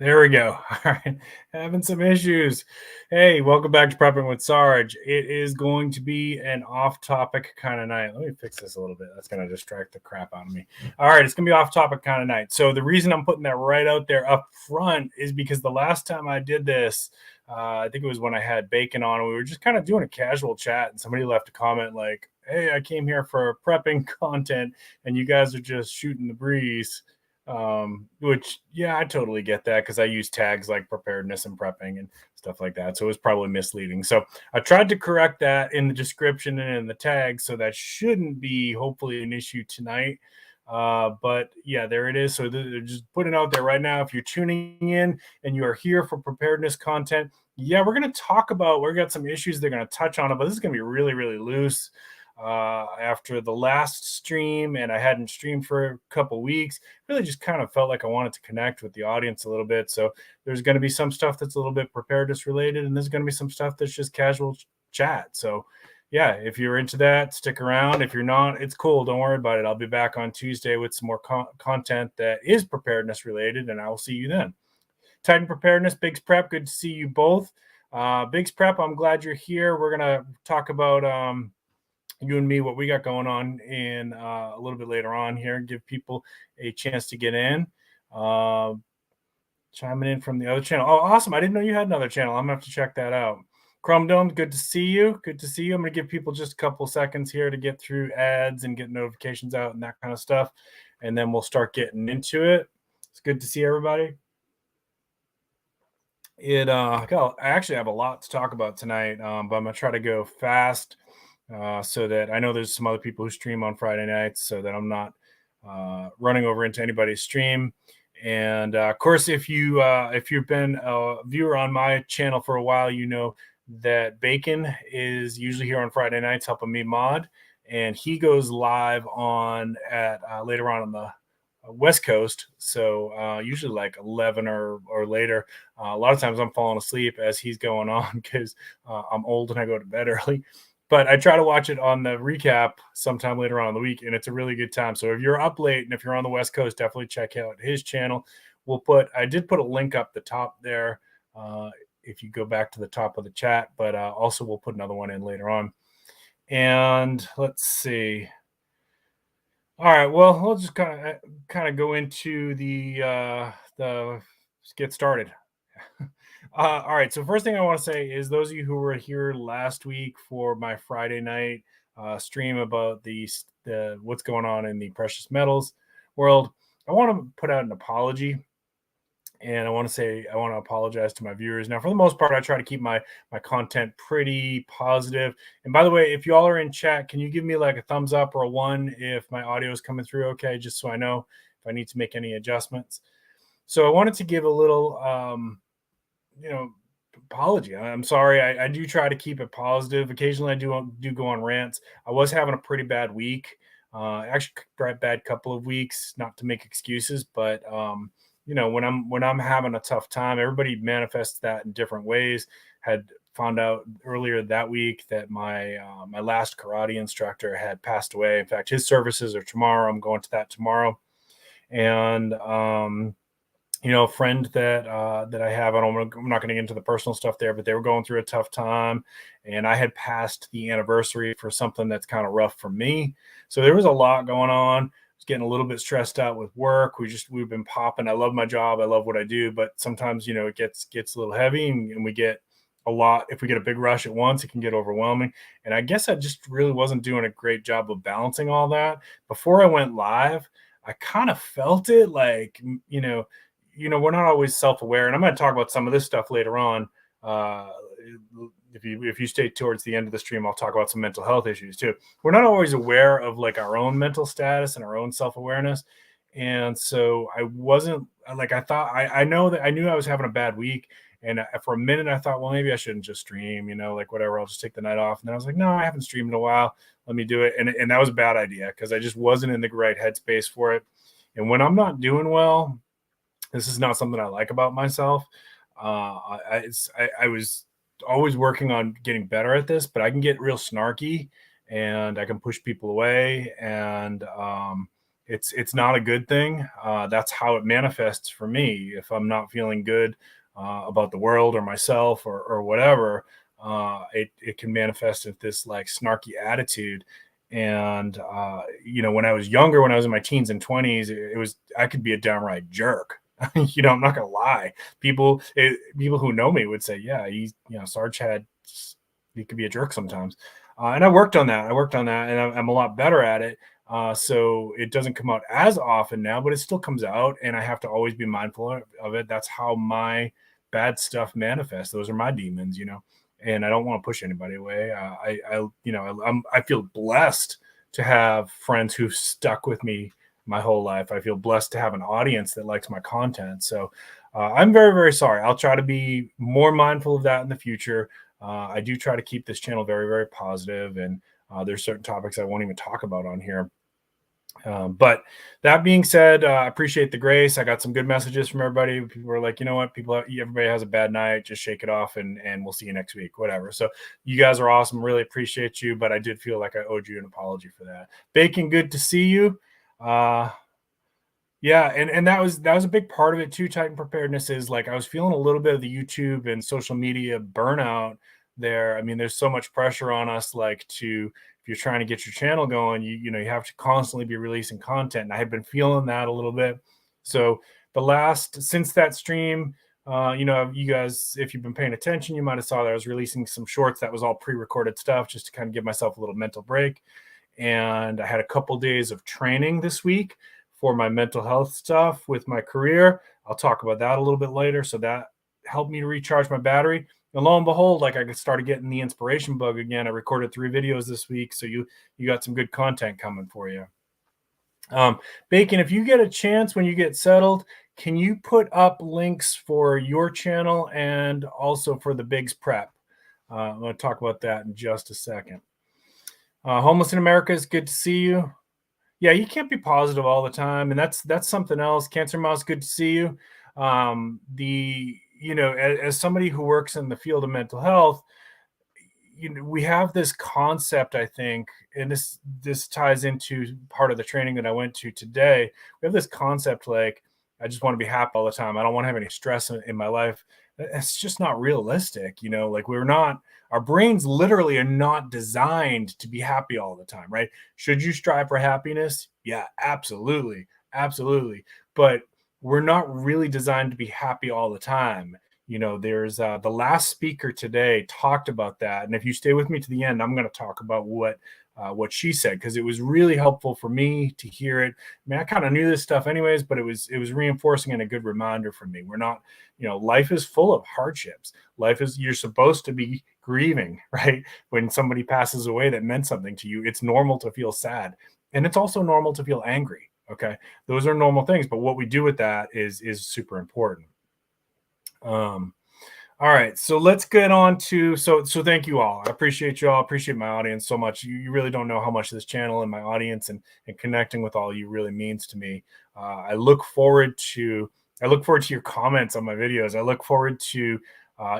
There we go. All right. Having some issues. Hey, welcome back to Prepping with Sarge. It is going to be an off-topic kind of night. Let me fix this a little bit. That's going to distract the crap out of me. All right, it's going to be off-topic kind of night. So the reason I'm putting that right out there up front is because the last time I did this, I think it was when I had Bacon on. We were just kind of doing a casual chat, and somebody left a comment like, "Hey, I came here for prepping content, and you guys are just shooting the breeze." Which, yeah, I totally get that because I use tags like preparedness and prepping and stuff like that, so it was probably misleading. So I tried to correct that in the description and in the tag, so that shouldn't be hopefully an issue tonight. But yeah, there it is. So they're just putting out there right now. If you're tuning in and you are here for preparedness content, yeah, we're going to talk about, we've got some issues they're going to touch on it, but this is going to be really, really loose. After the last stream, and I hadn't streamed for a couple weeks, really just kind of felt like I wanted to connect with the audience a little bit. So there's going to be some stuff that's a little bit preparedness related, and there's going to be some stuff that's just casual chat. So yeah, if you're into that, stick around. If you're not, it's cool. Don't worry about it. I'll be back on Tuesday with some more content that is preparedness related, and I will see you then. Titan Preparedness, Biggs Prep, good to see you both. Biggs Prep, I'm glad you're here. We're going to talk about you and me, what we got going on in a little bit later on here, and give people a chance to get in. Chiming in from the other channel. Oh, awesome. I didn't know you had another channel. I'm going to have to check that out. Chrome Dome, good to see you. Good to see you. I'm going to give people just a couple seconds here to get through ads and get notifications out and that kind of stuff. And then we'll start getting into it. It's good to see everybody. I actually have a lot to talk about tonight, but I'm going to try to go fast. So that I know there's some other people who stream on Friday nights, so that I'm not running over into anybody's stream. And of course, if you've been a viewer on my channel for a while, you know that Bacon is usually here on Friday nights helping me mod, and he goes live on at later on the West Coast, so usually like 11 or later. A lot of times I'm falling asleep as he's going on because I'm old and I go to bed early. But I try to watch it on the recap sometime later on in the week, and it's a really good time. So if you're up late and if you're on the West Coast, definitely check out his channel. I did put a link up the top there if you go back to the top of the chat, but also we'll put another one in later on. And let's see. All right, well, we'll just kind of go into the let's get started. All right. So first thing I want to say is those of you who were here last week for my Friday night stream about the what's going on in the precious metals world, I want to put out an apology, and I want to apologize to my viewers. Now, for the most part, I try to keep my content pretty positive. And by the way, if y'all are in chat, can you give me like a thumbs up or a 1 if my audio is coming through okay, just so I know if I need to make any adjustments. So I wanted to give a little apology. I'm sorry. I do try to keep it positive. Occasionally I do go on rants. I was having a pretty bad week. Actually bad couple of weeks, not to make excuses, but when I'm having a tough time, everybody manifests that in different ways. Had found out earlier that week that my last karate instructor had passed away. In fact, his services are tomorrow. I'm going to that tomorrow. And a friend that I have, I'm not going to get into the personal stuff there, but they were going through a tough time, and I had passed the anniversary for something that's kind of rough for me. So there was a lot going on. I was getting a little bit stressed out with work. We've been popping. I love my job. I love what I do, but sometimes, it gets a little heavy, and we get a lot. If we get a big rush at once, it can get overwhelming. And I guess I just really wasn't doing a great job of balancing all that. Before I went live, I kind of felt it like, we're not always self-aware, and I'm going to talk about some of this stuff later on. If you stay towards the end of the stream, I'll talk about some mental health issues too. We're not always aware of like our own mental status and our own self-awareness. And so I wasn't like, I knew I was having a bad week. And for a minute I thought, well, maybe I shouldn't just stream, like whatever, I'll just take the night off. And then I was like, no, I haven't streamed in a while. Let me do it. And that was a bad idea because I just wasn't in the right headspace for it. And when I'm not doing well, this is not something I like about myself. I was always working on getting better at this, but I can get real snarky and I can push people away. And it's not a good thing. That's how it manifests for me. If I'm not feeling good about the world or myself or whatever, it can manifest with this like snarky attitude. And when I was younger, when I was in my teens and 20s, it was I could be a downright jerk. I'm not gonna lie. People who know me would say, yeah, Sarge he could be a jerk sometimes. And I worked on that. And I'm a lot better at it. So it doesn't come out as often now, but it still comes out, and I have to always be mindful of it. That's how my bad stuff manifests. Those are my demons, and I don't want to push anybody away. I feel blessed to have friends who've stuck with me my whole life. I feel blessed to have an audience that likes my content. So I'm very, very sorry. I'll try to be more mindful of that in the future. I do try to keep this channel very, very positive, and there's certain topics I won't even talk about on here. But that being said, I appreciate the grace. I got some good messages from everybody. People were like, you know what, everybody has a bad night, just shake it off, and we'll see you next week, whatever. So you guys are awesome. Really appreciate you. But I did feel like I owed you an apology for that. Bacon, good to see you. Yeah, and that was a big part of it too. Titan preparedness is like I was feeling a little bit of the YouTube and social media burnout there. I mean, there's so much pressure on us, like if you're trying to get your channel going, you have to constantly be releasing content. And I had been feeling that a little bit. So since that stream, you guys, if you've been paying attention, you might have saw that I was releasing some shorts that was all pre-recorded stuff just to kind of give myself a little mental break. And I had a couple days of training this week for my mental health stuff with my career. I'll talk about that a little bit later. So that helped me to recharge my battery. And lo and behold, like I started getting the inspiration bug again. I recorded 3 videos this week. So you got some good content coming for you. Bacon, if you get a chance when you get settled, can you put up links for your channel and also for the Bigs Prep? I'm going to talk about that in just a second. Homeless in America, is good to see you. Yeah, you can't be positive all the time, and that's something else. Cancer Mouse, good to see you. As somebody who works in the field of mental health, we have this concept, I think, and this ties into part of the training that I went to today. We have this concept like I just want to be happy all the time. I don't want to have any stress in my life. It's just not realistic, like our brains literally are not designed to be happy all the time, right? Should you strive for happiness? Yeah, absolutely. Absolutely. But we're not really designed to be happy all the time. There's the last speaker today talked about that. And if you stay with me to the end, I'm going to talk about what she said, because it was really helpful for me to hear it. I mean, I kind of knew this stuff anyways, but it was reinforcing and a good reminder for me. We're not, life is full of hardships. You're supposed to be grieving, right? When somebody passes away that meant something to you, it's normal to feel sad. And it's also normal to feel angry. Okay. Those are normal things, but what we do with that is super important. All right, so let's get on to so thank you all. I appreciate you all. I appreciate my audience so much. You really don't know how much this channel and my audience and connecting with all you really means to me. I look forward to your comments on my videos. I look forward to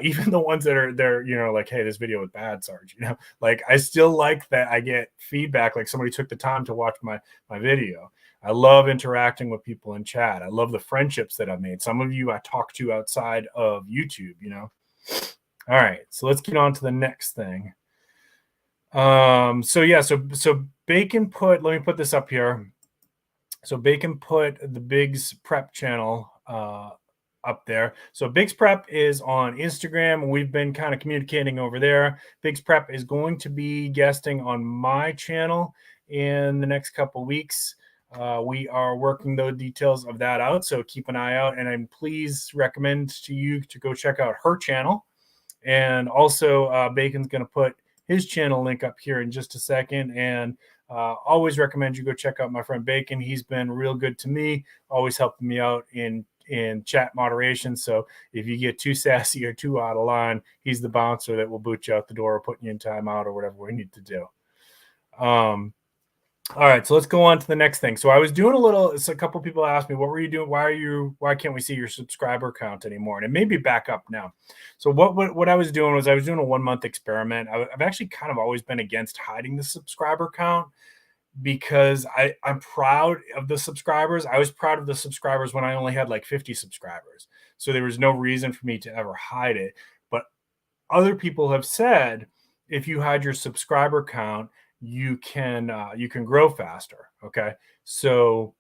even the ones that are there, like, hey, this video was bad, Sarge. Like I still like that I get feedback, like somebody took the time to watch my video. I love interacting with people in chat. I love the friendships that I've made. Some of you I talk to outside of YouTube, All right, so let's get on to the next thing. So Bacon let me put this up here. So Bacon put the Bigs Prep channel up there. So Bigs Prep is on Instagram. We've been kind of communicating over there. Bigs Prep is going to be guesting on my channel in the next couple weeks. We are working the details of that out, so keep an eye out. And I'm please recommend to you to go check out her channel. And also, Bacon's going to put his channel link up here in just a second. And always recommend you go check out my friend Bacon. He's been real good to me, always helping me out in chat moderation. So if you get too sassy or too out of line, he's the bouncer that will boot you out the door or put you in timeout or whatever we need to do. All right, so let's go on to the next thing. So I was doing a couple people asked me, what were you doing? Why can't we see your subscriber count anymore? And it may be back up now. So what I was doing was I was doing a 1-month experiment. I've actually kind of always been against hiding the subscriber count. because I'm proud of the subscribers. I was proud of the subscribers when I only had like 50 subscribers. So there was no reason for me to ever hide it. But other people have said if you hide your subscriber count, you can grow faster. Okay. So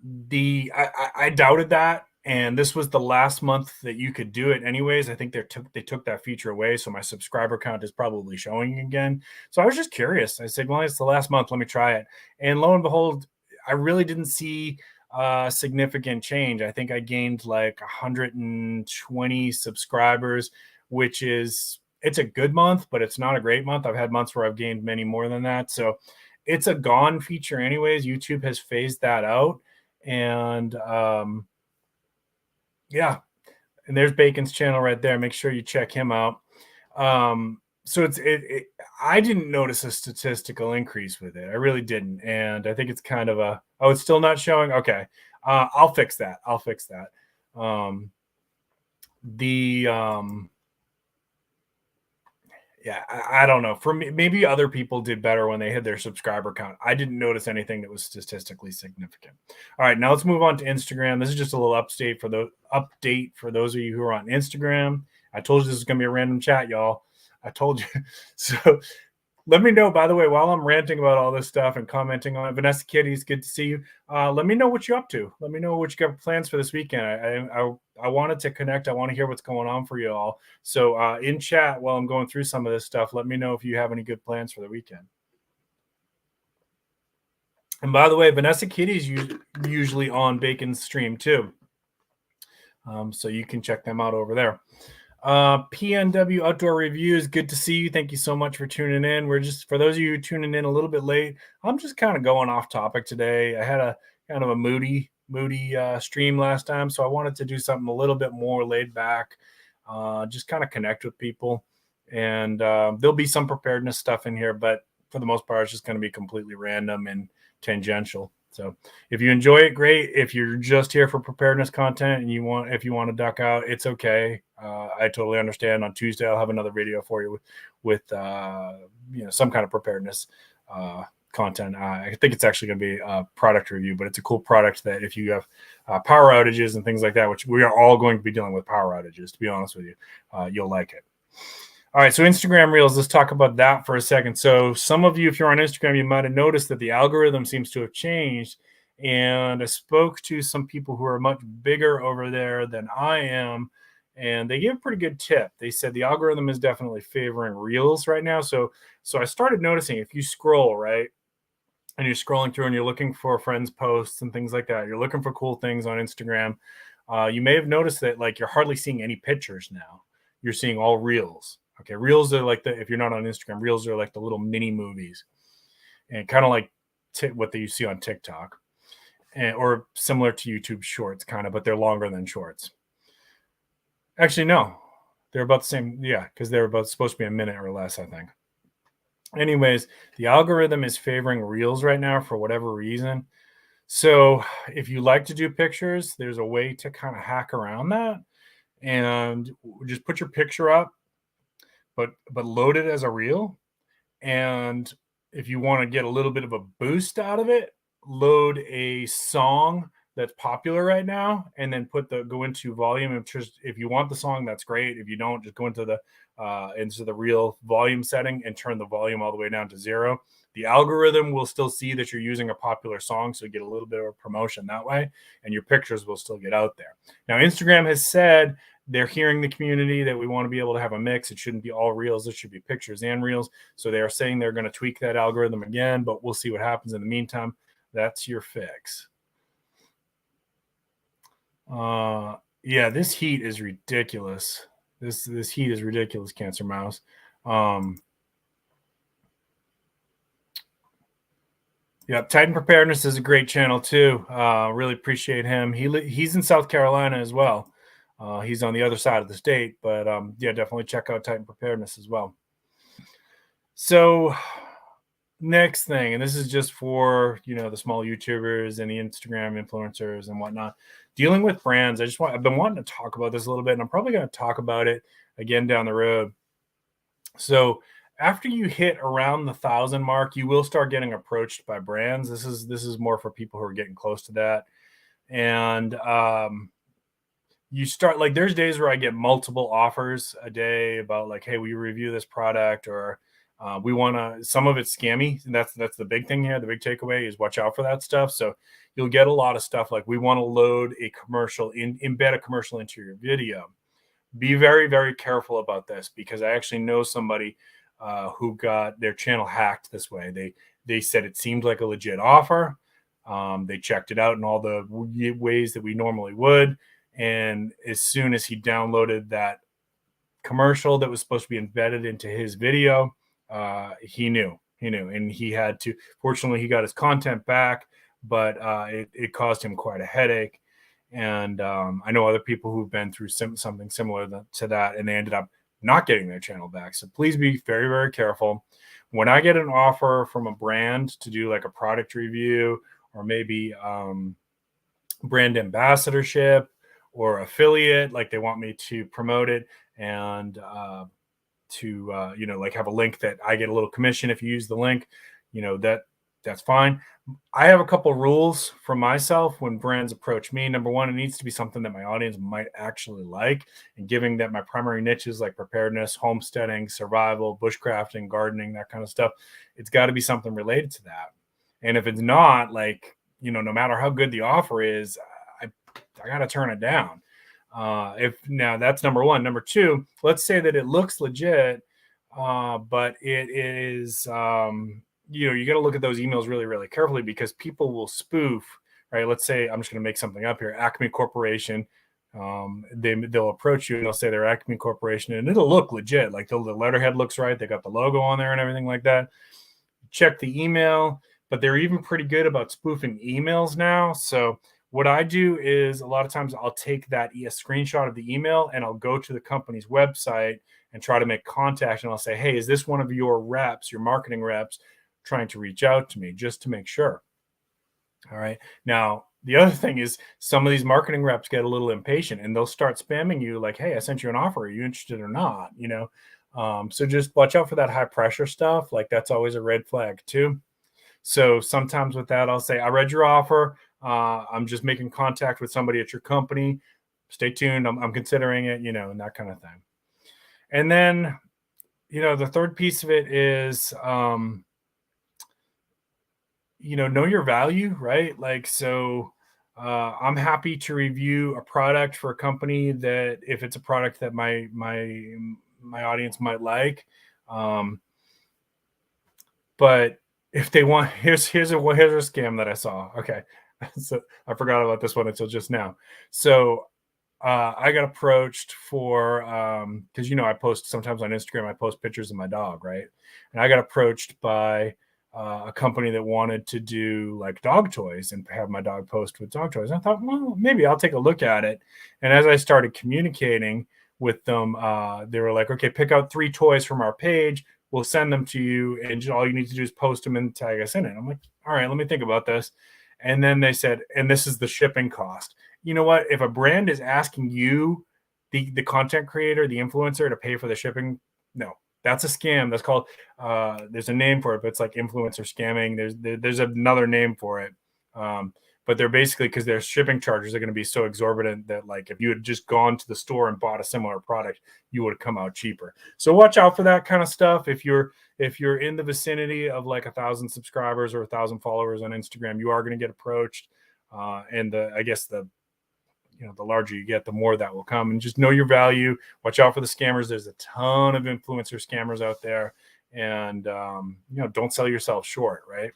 I doubted that, and this was the last month that you could do it anyways. I think they took that feature away, so my subscriber count is probably showing again. So I was just curious. I said, well, it's the last month, let me try it. And lo and behold, I really didn't see significant change. I think I gained like 120 subscribers, which is, it's a good month, but it's not a great month. I've had months where I've gained many more than that. So it's a gone feature anyways. YouTube has phased that out. And yeah, and there's Bacon's channel right there. Make sure you check him out. So I didn't notice a statistical increase with it. I really didn't. And I think it's kind of it's still not showing. Okay. I'll fix that. Yeah, I don't know. For me, maybe other people did better when they hit their subscriber count. I didn't notice anything that was statistically significant. All right, now let's move on to Instagram. This is just a little update for those of you who are on Instagram. I told you this is going to be a random chat, y'all. I told you. So let me know, by the way, while I'm ranting about all this stuff and commenting on it. Vanessa Kitty's good to see you. Let me know what you're up to. Let me know what you got plans for this weekend. I wanted to connect. I want to hear what's going on for you all. So in chat, while I'm going through some of this stuff, let me know if you have any good plans for the weekend. And by the way, Vanessa Kitty's usually on Bacon's stream too. So you can check them out over there. PNW Outdoor Reviews, good to see you. Thank you so much for tuning in. We're just, for those of you tuning in a little bit late, I'm just kind of going off topic today. I had a kind of a moody stream last time, so I wanted to do something a little bit more laid back, just kind of connect with people. And there'll be some preparedness stuff in here, but for the most part, it's just going to be completely random and tangential. So if you enjoy it, great. If you're just here for preparedness content and if you want to duck out, it's okay. I totally understand. On Tuesday, I'll have another video for you with some kind of preparedness content. I think it's actually going to be a product review, but it's a cool product that if you have power outages and things like that, which we are all going to be dealing with power outages, to be honest with you, you'll like it. All right, so Instagram Reels, let's talk about that for a second. So some of you, if you're on Instagram, you might have noticed that the algorithm seems to have changed. And I spoke to some people who are much bigger over there than I am, and they gave a pretty good tip. They said the algorithm is definitely favoring Reels right now. So I started noticing if you scroll, right, and you're scrolling through and you're looking for friends' posts and things like that, you're looking for cool things on Instagram, you may have noticed that like you're hardly seeing any pictures now. You're seeing all Reels. Okay, Reels are like if you're not on Instagram, Reels are like the little mini movies, and kind of like what you see on TikTok, or similar to YouTube Shorts, kind of, but they're longer than Shorts. Actually, no, they're about the same. Yeah, because they're about supposed to be a minute or less, I think. Anyways, the algorithm is favoring Reels right now for whatever reason. So if you like to do pictures, there's a way to kind of hack around that, and just put your picture up, but load it as a reel. And if you want to get a little bit of a boost out of it, load a song that's popular right now, and then go into volume. If you want the song, that's great. If you don't, just go into the reel volume setting and turn the volume all the way down to 0. The algorithm will still see that you're using a popular song, so you get a little bit of a promotion that way, and your pictures will still get out there. Now, Instagram has said they're hearing the community that we want to be able to have a mix. It shouldn't be all Reels. It should be pictures and Reels. So they are saying they're going to tweak that algorithm again, but we'll see what happens in the meantime. That's your fix. Yeah, this heat is ridiculous. This heat is ridiculous, Cancer Mouse. Yeah, Titan Preparedness is a great channel too. Really appreciate him. He's in South Carolina as well. He's on the other side of the state, but yeah, definitely check out Titan Preparedness as well. So next thing, and this is just for the small YouTubers and the Instagram influencers and whatnot, dealing with brands. I've been wanting to talk about this a little bit, and I'm probably going to talk about it again down the road. So after you hit around the 1,000 mark, you will start getting approached by brands. This is more for people who are getting close to that. And you start, like, there's days where I get multiple offers a day about, like, hey, will you review this product, or we want to, some of it's scammy. And that's the big thing here. The big takeaway is watch out for that stuff. So you'll get a lot of stuff like, we want to load a commercial, embed a commercial into your video. Be very, very careful about this, because I actually know somebody who got their channel hacked this way. They said it seemed like a legit offer. They checked it out in all the ways that we normally would, and as soon as he downloaded that commercial that was supposed to be embedded into his video, he knew, and he had to. Fortunately, he got his content back, but it caused him quite a headache. And I know other people who've been through something similar to that, and they ended up not getting their channel back. So please be very, very careful. When I get an offer from a brand to do like a product review, or maybe brand ambassadorship or affiliate, like they want me to promote it and to like have a link that I get a little commission if you use the link, that's fine. I have a couple rules for myself when brands approach me. Number one, it needs to be something that my audience might actually like. And given that my primary niches like preparedness, homesteading, survival, bushcrafting, gardening, that kind of stuff, it's got to be something related to that. And if it's not, like, no matter how good the offer is, I got to turn it down. If now that's number one. Number two, let's say that it looks legit, but it is, you got to look at those emails really, really carefully, because people will spoof, right? Let's say, I'm just going to make something up here, Acme Corporation. They'll approach you and they'll say they're Acme Corporation, and it'll look legit. Like the letterhead looks right. They got the logo on there and everything like that. Check the email, but they're even pretty good about spoofing emails now. So what I do is, a lot of times I'll take that screenshot of the email and I'll go to the company's website and try to make contact. And I'll say, hey, is this one of your reps, your marketing reps, trying to reach out to me, just to make sure? All right. Now, the other thing is, some of these marketing reps get a little impatient and they'll start spamming you like, hey, I sent you an offer. Are you interested or not? So just watch out for that high pressure stuff. Like, that's always a red flag too. So sometimes with that, I'll say, I read your offer. I'm just making contact with somebody at your company. Stay tuned. I'm considering it, and that kind of thing. And then, the third piece of it is, know your value, right? Like, so I'm happy to review a product for a company that, if it's a product that my audience might like. But if they want, here's a scam that I saw. Okay. So I forgot about this one until just now. So I got approached for, because I post sometimes on Instagram, I post pictures of my dog, right? And I got approached by a company that wanted to do like dog toys and have my dog post with dog toys. I thought, well, maybe I'll take a look at it. And as I started communicating with them, they were like, okay, pick out 3 toys from our page. We'll send them to you, and all you need to do is post them and tag us in it. I'm like, all right, let me think about this. And then they said, and this is the shipping cost. You know what? If a brand is asking you, the content creator, the influencer, to pay for the shipping, no, that's a scam. That's called, there's a name for it, but it's like influencer scamming. There's another name for it. But they're basically, because their shipping charges are going to be so exorbitant that, like, if you had just gone to the store and bought a similar product, you would have come out cheaper. So watch out for that kind of stuff. If you're in the vicinity of like 1,000 subscribers or 1,000 followers on Instagram, you are going to get approached. And I guess the larger you get, the more that will come. And just know your value. Watch out for the scammers. There's a ton of influencer scammers out there, and don't sell yourself short, right?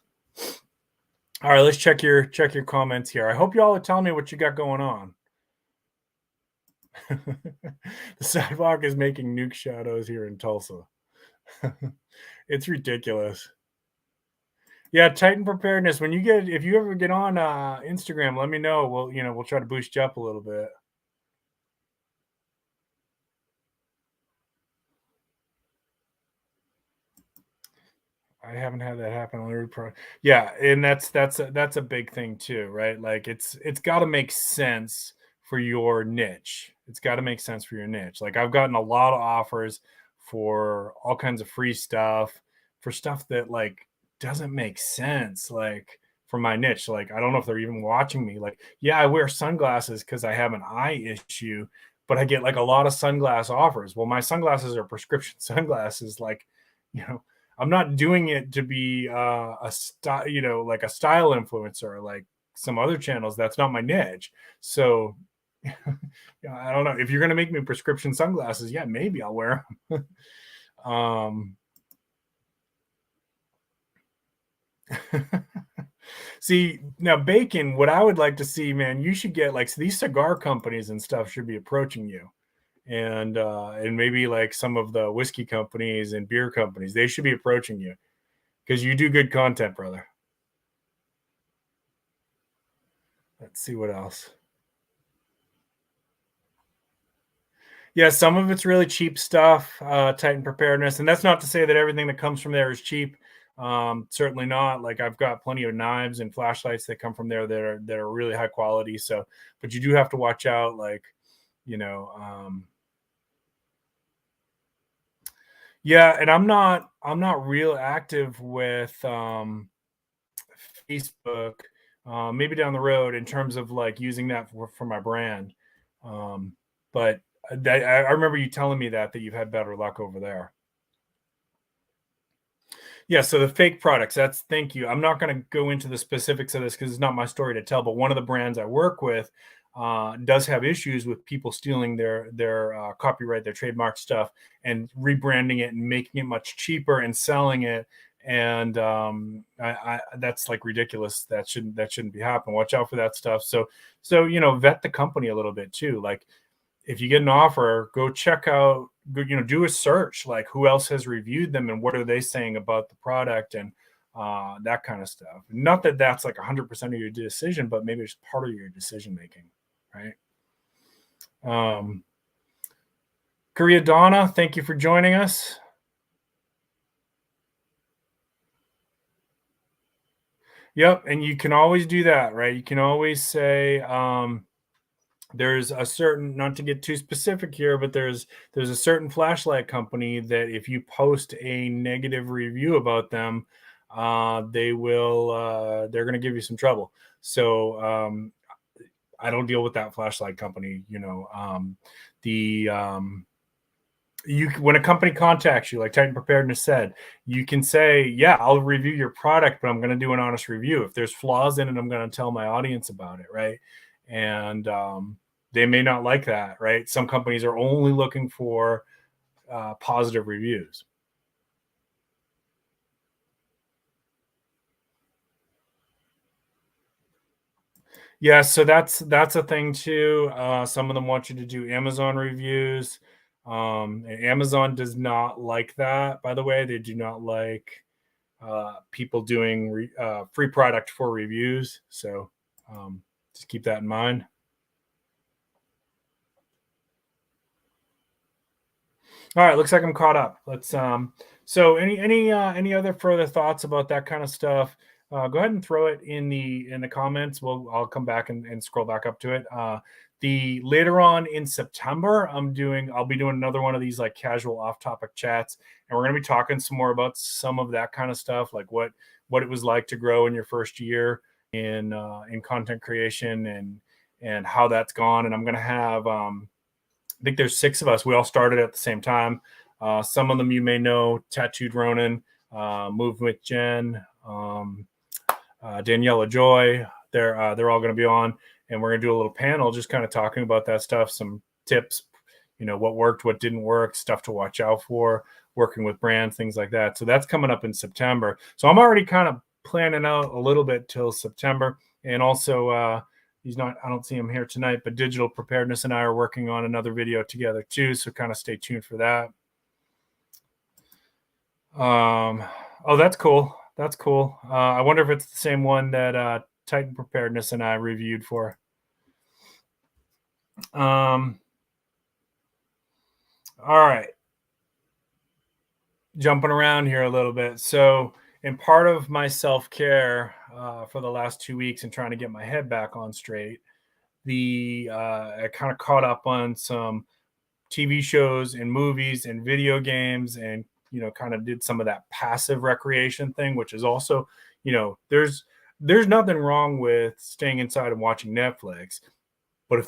All right, let's check your comments here. I hope y'all are telling me what you got going on. The sidewalk is making nuke shadows here in Tulsa. It's ridiculous. Yeah, Titan preparedness. If you ever get on Instagram, let me know. We'll try to boost you up a little bit. I haven't had that happen on yeah, and that's a big thing too, right? Like, it's got to make sense for your niche. It's got to make sense for your niche. Like, I've gotten a lot of offers for all kinds of free stuff, for stuff that like doesn't make sense, like for my niche. Like, I don't know if they're even watching me. Like, yeah, I wear sunglasses because I have an eye issue, but I get like a lot of sunglass offers. Well, my sunglasses are prescription sunglasses. Like, you know, I'm not doing it to be a style, like a style influencer, like some other channels. That's not my niche. So, yeah, I don't know if you're gonna make me prescription sunglasses. Yeah, maybe I'll wear them. See, now bacon, what I would like to see, man, you should get like, so these cigar companies and stuff should be approaching you. And maybe like some of the whiskey companies and beer companies, they should be approaching you because you do good content, brother. Let's see what else. Yeah, some of it's really cheap stuff, Titan preparedness, and that's not to say that everything that comes from there is cheap. Certainly not. Like, I've got plenty of knives and flashlights that come from there that are really high quality. So, but you do have to watch out. Like, you know, yeah. And I'm not real active with Facebook. Maybe down the road in terms of like using that for my brand. Um, but I remember you telling me that you've had better luck over there. Yeah, so the fake products, that's thank you. I'm not going to go into the specifics of this because it's not my story to tell, but one of the brands I work with does have issues with people stealing their copyright, their trademark stuff, and rebranding it and making it much cheaper and selling it. And that's like ridiculous. That shouldn't be happening. Watch out for that stuff. So vet the company a little bit too. Like, if you get an offer, go check out, do a search, like who else has reviewed them and what are they saying about the product and that kind of stuff. Not that that's like 100% of your decision, but maybe it's part of your decision making, right? Um, Korea Donna, thank you for joining us. Yep, and you can always do that, right? You can always say, there's a certain, not to get too specific here, but there's a certain flashlight company that if you post a negative review about them, they're going to give you some trouble. So I don't deal with that flashlight company. The when a company contacts you, like Titan Preparedness said, you can say, yeah, I'll review your product, but I'm going to do an honest review. If there's flaws in it, I'm going to tell my audience about it, right? And they may not like that, right? Some companies are only looking for positive reviews. Yeah, so that's a thing too. Some of them want you to do Amazon reviews. And Amazon does not like that, by the way. They do not like people doing free product for reviews. So just keep that in mind. All right, looks like I'm caught up. Let's so any other further thoughts about that kind of stuff? Go ahead and throw it in the comments. I'll come back and scroll back up to it. The later on in September, I'll be doing another one of these like casual off-topic chats, and we're gonna be talking some more about some of that kind of stuff, like what it was like to grow in your first year in content creation and how that's gone. And I'm gonna have I think there's 6 of us. We all started at the same time. Some of them you may know: Tattooed Ronan, Move with Jen, Daniela Joy. They're all going to be on, and we're going to do a little panel, just kind of talking about that stuff, some tips, what worked, what didn't work, stuff to watch out for, working with brands, things like that. So that's coming up in September. So I'm already kind of planning out a little bit till September, and also I don't see him here tonight, but Digital Preparedness and I are working on another video together too. So kind of stay tuned for that. Oh, that's cool. That's cool. I wonder if it's the same one that Titan Preparedness and I reviewed for. All right. Jumping around here a little bit. So, in part of my self-care for the last 2 weeks and trying to get my head back on straight, I kind of caught up on some TV shows and movies and video games, and kind of did some of that passive recreation thing, which is also, there's nothing wrong with staying inside and watching Netflix. But if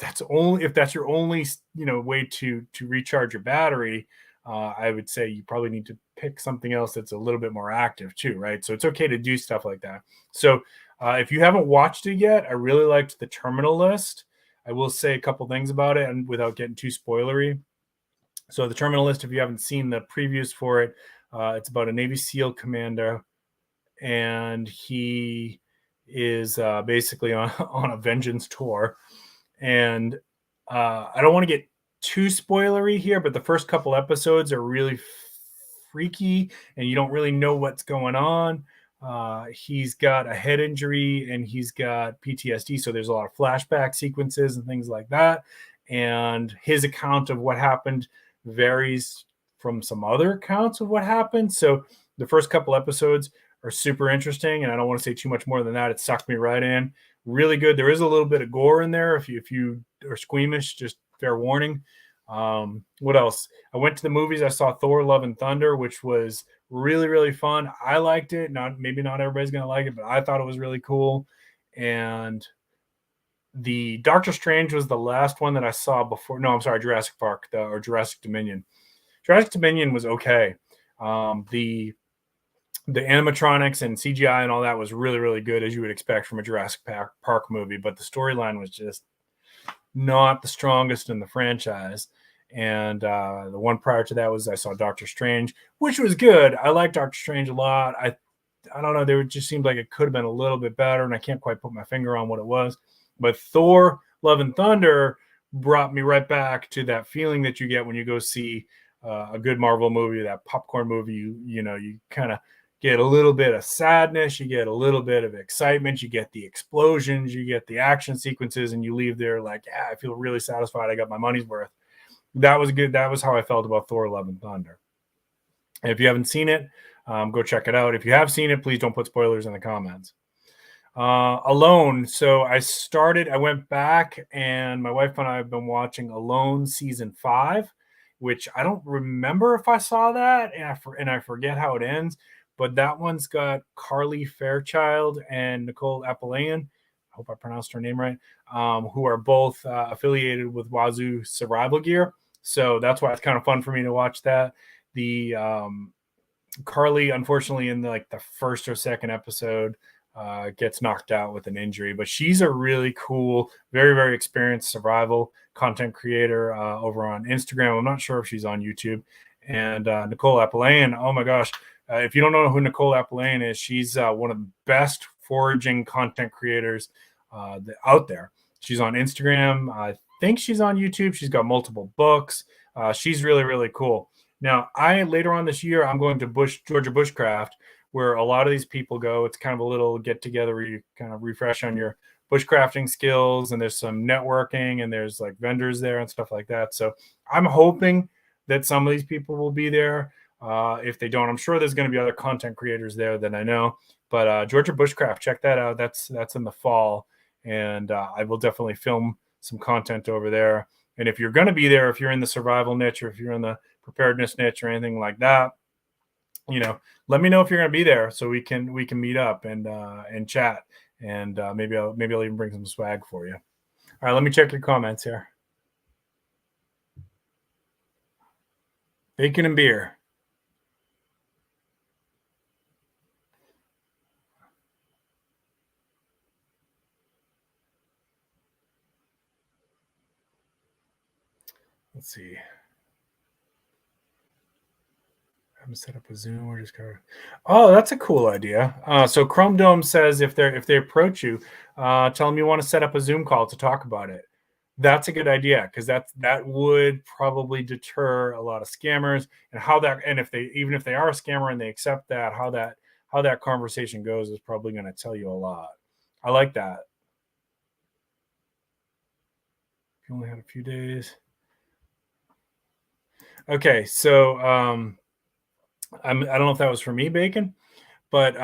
that's your only way to recharge your battery, I would say you probably need to pick something else that's a little bit more active too, right? So it's okay to do stuff like that. So if you haven't watched it yet, I really liked The Terminal List. I will say a couple things about it, and without getting too spoilery. So The Terminal List, if you haven't seen the previews for it, it's about a Navy SEAL commander, and he is basically on a vengeance tour. And I don't want to get too spoilery here, but the first couple episodes are really freaky, and you don't really know what's going on. He's got a head injury and he's got PTSD, so there's a lot of flashback sequences and things like that. And his account of what happened varies from some other accounts of what happened. So the first couple episodes are super interesting, and I don't want to say too much more than that. It sucked me right in. Really good. There is a little bit of gore in there. If you are squeamish, just fair warning. What else? I went to the movies. I saw Thor: Love and Thunder, which was really, really fun. I liked it. Maybe not everybody's gonna like it, but I thought it was really cool. And the Doctor Strange was the last one that I saw before. No, I'm sorry, Jurassic Park or Jurassic Dominion. Jurassic Dominion was okay. The animatronics and CGI and all that was really, really good, as you would expect from a Jurassic Park movie. But the storyline was just not the strongest in the franchise. And the one prior to that was I saw Doctor Strange, which was good. I like Doctor Strange a lot. I don't know. It just seemed like it could have been a little bit better, and I can't quite put my finger on what it was. But Thor: Love and Thunder brought me right back to that feeling that you get when you go see a good Marvel movie, that popcorn movie. You kind of get a little bit of sadness, you get a little bit of excitement, you get the explosions, you get the action sequences, and you leave there like, yeah, I feel really satisfied. I got my money's worth. That was good. That was how I felt about Thor: Love and Thunder. And if you haven't seen it, go check it out. If you have seen it, please don't put spoilers in the comments. Alone. So I went back, and my wife and I have been watching Alone season 5, which I don't remember if I saw that, and I forget how it ends. But that one's got Carly Fairchild and Nicole Appalachian, I hope I pronounced her name right, who are both affiliated with Wazoo Survival Gear. So that's why it's kind of fun for me to watch that. The Carly, unfortunately, in the first or second episode, gets knocked out with an injury. But she's a really cool, very, very experienced survival content creator over on Instagram. I'm not sure if she's on YouTube. And Nicole Appalachian, oh my gosh. If you don't know who Nicole Appalachian is, she's one of the best foraging content creators out there. She's on Instagram. I think she's on YouTube. She's got multiple books. She's really, really cool. Now, later on this year, I'm going to Georgia Bushcraft, where a lot of these people go. It's kind of a little get together where you kind of refresh on your bushcrafting skills, and there's some networking, and there's like vendors there and stuff like that. So I'm hoping that some of these people will be there. If they don't, I'm sure there's going to be other content creators there that I know. But Georgia Bushcraft, check that out. That's in the fall, and I will definitely film some content over there. And if you're going to be there, if you're in the survival niche, or if you're in the preparedness niche or anything like that, let me know if you're going to be there so we can meet up and chat, and maybe I'll even bring some swag for you. All right, let me check your comments here. Bacon and beer. Let's see. I'm set up a Zoom or just cover. Oh, that's a cool idea. So Chrome Dome says if they approach you, tell them you want to set up a Zoom call to talk about it. That's a good idea, because that would probably deter a lot of scammers. And if they are a scammer and they accept that, how that conversation goes is probably going to tell you a lot. I like that. You only had a few days. Okay, so I don't know if that was for me, Bacon, but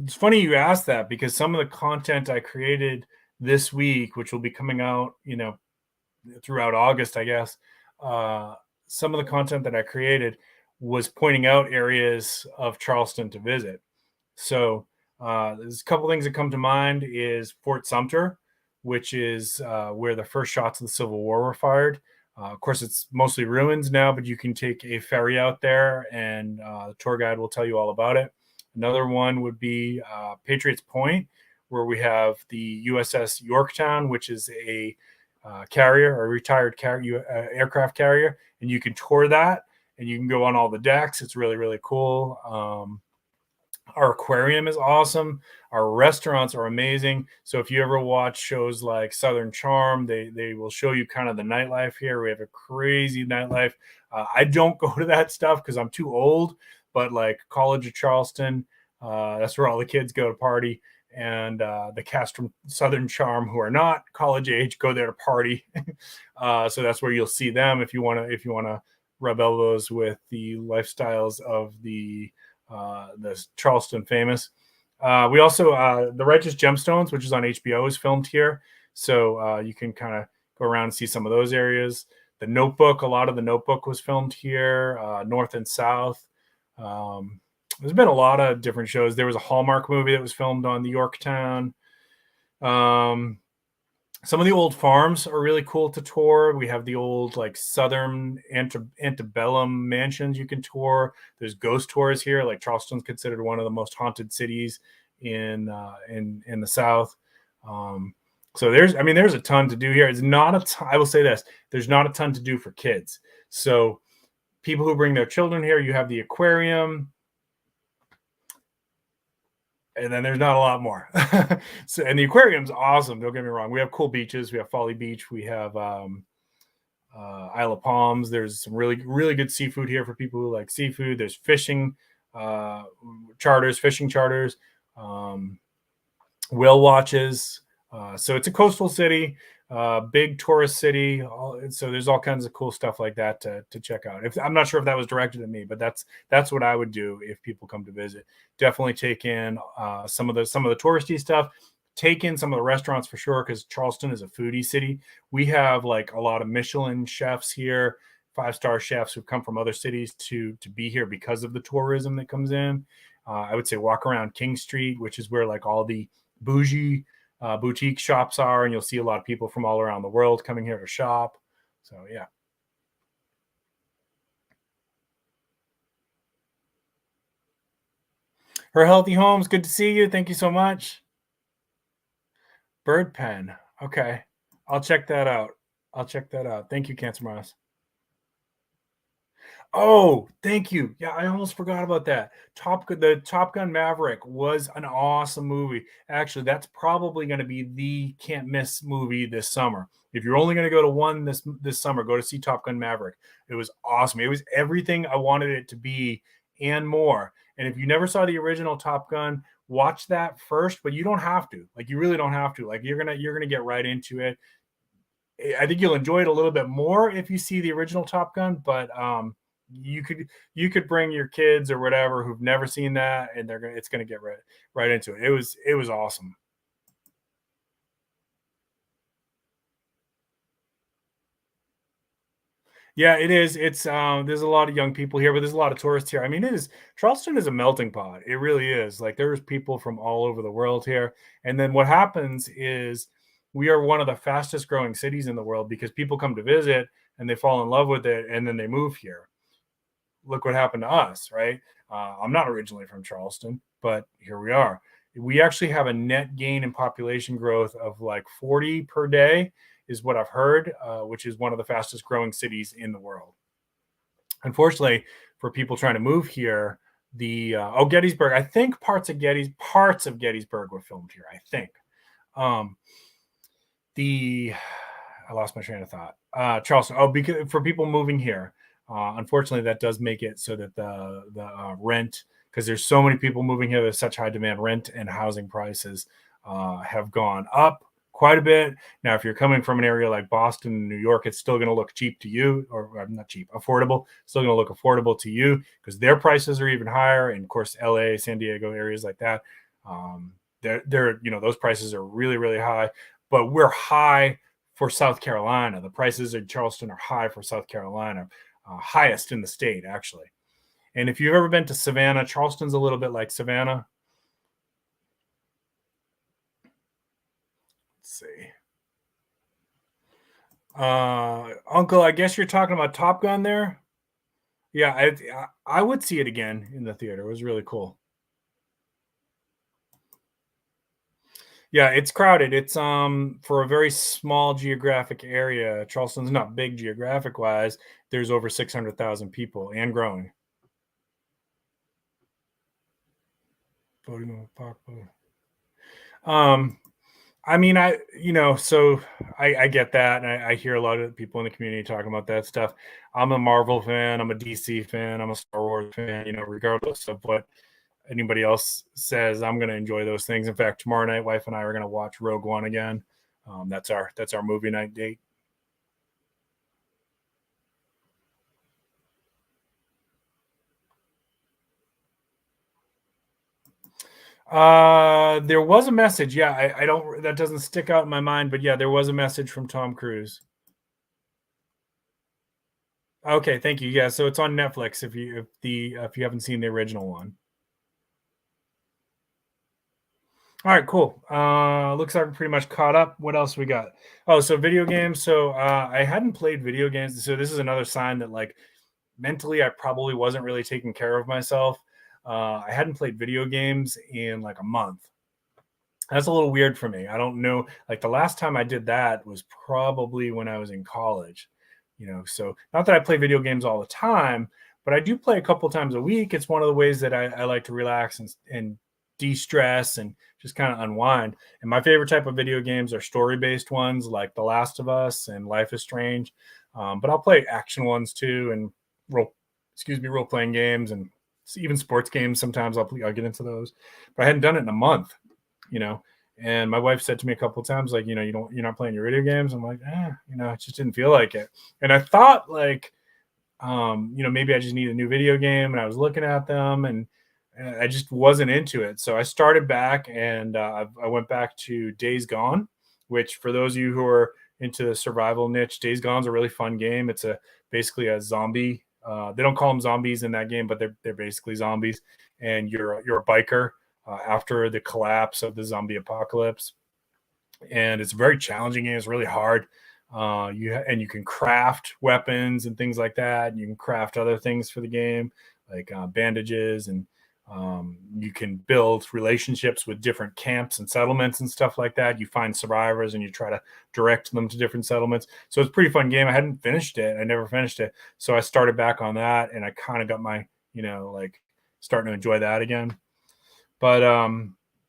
it's funny you asked that, because some of the content I created this week, which will be coming out, throughout August, I guess, some of the content that I created was pointing out areas of Charleston to visit. So there's a couple things that come to mind is Fort Sumter, which is where the first shots of the Civil War were fired. Of course, it's mostly ruins now, but you can take a ferry out there, and the tour guide will tell you all about it. Another one would be Patriots Point, where we have the USS Yorktown, which is a carrier, a retired aircraft carrier, and you can tour that, and you can go on all the decks. It's really, really cool. Our aquarium is awesome. Our restaurants are amazing. So if you ever watch shows like Southern Charm, they will show you kind of the nightlife here. We have a crazy nightlife. I don't go to that stuff because I'm too old, but like College of Charleston, that's where all the kids go to party. And the cast from Southern Charm, who are not college age, go there to party. So that's where you'll see them if you want to rub elbows with the lifestyles of the Charleston famous. We also The Righteous Gemstones, which is on HBO, is filmed here, so you can kind of go around and see some of those areas. The Notebook, a lot of the Notebook was filmed here, North and South. There's been a lot of different shows. There was a Hallmark movie that was filmed on the Yorktown. Some of the old farms are really cool to tour. We have the old like Southern antebellum mansions you can tour. There's ghost tours here. Like Charleston's considered one of the most haunted cities in the South. So there's a ton to do here. It's not a ton, I will say this, there's not a ton to do for kids. So people who bring their children here, you have the aquarium, and then there's not a lot more. So, and the aquarium's awesome. Don't get me wrong. We have cool beaches. We have Folly Beach. We have Isle of Palms. There's some really, really good seafood here for people who like seafood. There's fishing charters, whale watches. So it's a coastal city, big tourist city. So there's all kinds of cool stuff like that to check out. I'm not sure if that was directed at me, but that's what I would do if people come to visit. Definitely take in some of the touristy stuff. Take in some of the restaurants for sure, because Charleston is a foodie city. We have like a lot of Michelin chefs here, 5-star chefs who come from other cities to be here because of the tourism that comes in. I would say walk around King Street, which is where like all the bougie boutique shops are, and you'll see a lot of people from all around the world coming here to shop. So yeah. Her Healthy Homes, good to see you. Thank you so much. Bird Pen. Okay. I'll check that out. Thank you, Cancer Mouse. Oh, thank you. Yeah, I almost forgot about that. The Top Gun Maverick was an awesome movie. Actually, that's probably going to be the can't miss movie this summer. If you're only going to go to one this summer, go to see Top Gun Maverick. It was awesome. It was everything I wanted it to be and more. And if you never saw the original Top Gun, watch that first, but you don't have to. Like, you really don't have to. Like, you're gonna get right into it. I think you'll enjoy it a little bit more if you see the original Top Gun, but you could bring your kids or whatever who've never seen that, and it's gonna get right into it. It was awesome. Yeah, it is. It's there's a lot of young people here, but there's a lot of tourists here. I mean, Charleston is a melting pot. It really is. Like, there's people from all over the world here. And then what happens is we are one of the fastest growing cities in the world because people come to visit and they fall in love with it, and then they move here. Look what happened to us, right? I'm not originally from Charleston, but here we are. We actually have a net gain in population growth of like 40 per day, is what I've heard, which is one of the fastest growing cities in the world. Unfortunately, for people trying to move here, Gettysburg. I think parts of Gettysburg were filmed here. I think. I lost my train of thought. Charleston. Oh, because for people moving here, unfortunately, that does make it so that the rent, because there's so many people moving here, there's such high demand. Rent and housing prices have gone up quite a bit. Now, if you're coming from an area like Boston, New York, it's still going to look cheap to you, or not cheap, affordable. Still going to look affordable to you because their prices are even higher. And of course, LA, San Diego, areas like that, they're those prices are really, really high. But we're high for South Carolina. The prices in Charleston are high for South Carolina, highest in the state, actually. And if you've ever been to Savannah, Charleston's a little bit like Savannah. Let's see. Uncle, I guess you're talking about Top Gun there. Yeah, I would see it again in the theater. It was really cool. Yeah, it's crowded. It's for a very small geographic area. Charleston's not big geographic wise. There's over 600,000 people and growing. Um, I mean, so I get that, and I hear a lot of people in the community talking about that stuff. I'm a Marvel fan. I'm a DC fan. I'm a Star Wars fan. Regardless of what anybody else says, I'm going to enjoy those things. In fact, tomorrow night, wife and I are going to watch Rogue One again. That's our movie night date. There was a message. Yeah, I don't. That doesn't stick out in my mind, but yeah, there was a message from Tom Cruise. Okay, thank you. Yeah, so it's on Netflix if you haven't seen the original one. All right, cool. Looks like we're pretty much caught up. What else we got? Oh, so video games. So I hadn't played video games. So this is another sign that like mentally I probably wasn't really taking care of myself. I hadn't played video games in like a month. That's a little weird for me. I don't know. Like the last time I did that was probably when I was in college. So not that I play video games all the time, but I do play a couple times a week. It's one of the ways that I like to relax and de-stress and just kind of unwind. And my favorite type of video games are story-based ones like The Last of Us and Life is Strange. But I'll play action ones too, and role-playing games, and even sports games. Sometimes I'll get into those. But I hadn't done it in a month, And my wife said to me a couple of times, like, you're not playing your video games. I'm like, I just didn't feel like it. And I thought like, maybe I just need a new video game. And I was looking at them and I just wasn't into it. So I started back and I went back to Days Gone, which for those of you who are into the survival niche, Days Gone's a really fun game. It's basically a zombie. They don't call them zombies in that game, but they're basically zombies. And you're a biker after the collapse of the zombie apocalypse. And it's a very challenging game. It's really hard. You can craft weapons and things like that. And you can craft other things for the game, like bandages, and you can build relationships with different camps and settlements and stuff like that. You find survivors and you try to direct them to different settlements. So it's a pretty fun game. I hadn't finished it. I never finished it. So I started back on that and I kind of got my, starting to enjoy that again. But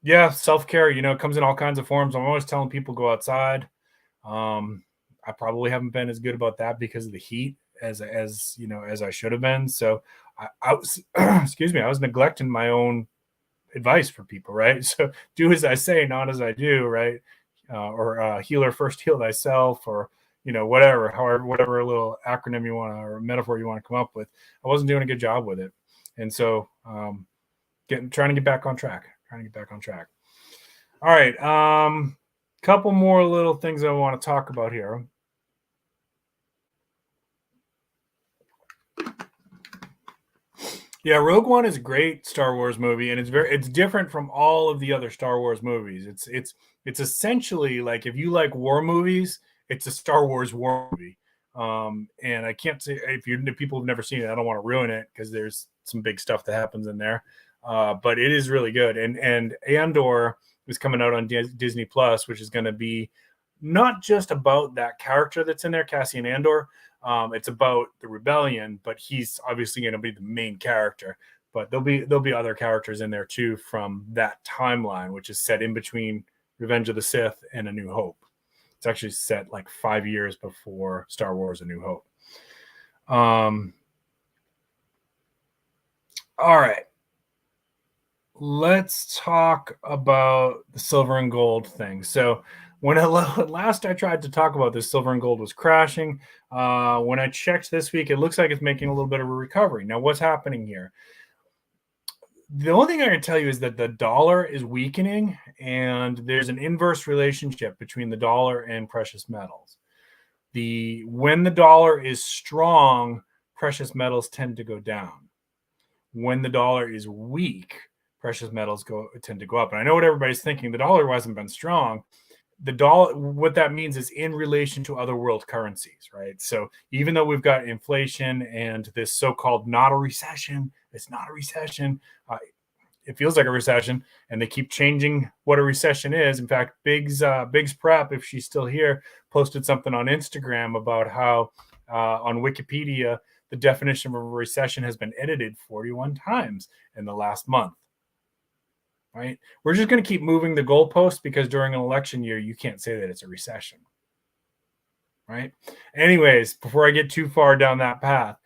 yeah, self-care, comes in all kinds of forms. I'm always telling people go outside. I probably haven't been as good about that because of the heat as I should have been. So I was, excuse me, I was neglecting my own advice for people, right? So do as I say, not as I do, right? Or healer first, heal thyself, or whatever little acronym you want or metaphor you want to come up with. I wasn't doing a good job with it, and so trying to get back on track. All right, couple more little things I want to talk about here. Yeah, Rogue One is a great Star Wars movie, and it's different from all of the other Star Wars movies. It's essentially like if you like war movies, it's a Star Wars war movie. And I can't say if people have never seen it, I don't want to ruin it because there's some big stuff that happens in there. But it is really good. And Andor is coming out on Disney Plus, which is going to be not just about that character that's in there, Cassian Andor. It's about the rebellion, but he's obviously going to be the main character. But there'll be other characters in there too from that timeline, which is set in between Revenge of the Sith and A New Hope. It's actually set like 5 years before Star Wars: A New Hope. All right. Let's talk about the silver and gold thing. So when last I tried to talk about this, silver and gold was crashing. When I checked this week, it looks like it's making a little bit of a recovery. Now, what's happening here? The only thing I can tell you is that the dollar is weakening, And there's an inverse relationship between the dollar and precious metals. When the dollar is strong, precious metals tend to go down. When the dollar is weak, precious metals tend to go up. And I know what everybody's thinking. The dollar hasn't been strong. The dollar, what that means is in relation to other world currencies, right? So even though we've got inflation and this so-called not a recession, it's not a recession. It feels like a recession, and they keep changing what a recession is. In fact, Biggs Prep, if she's still here, posted something on Instagram about how on Wikipedia, the definition of a recession has been edited 41 times in the last month. Right? We're just going to keep moving the goalposts because during an election year, you can't say that it's a recession. Right? Anyways, before I get too far down that path,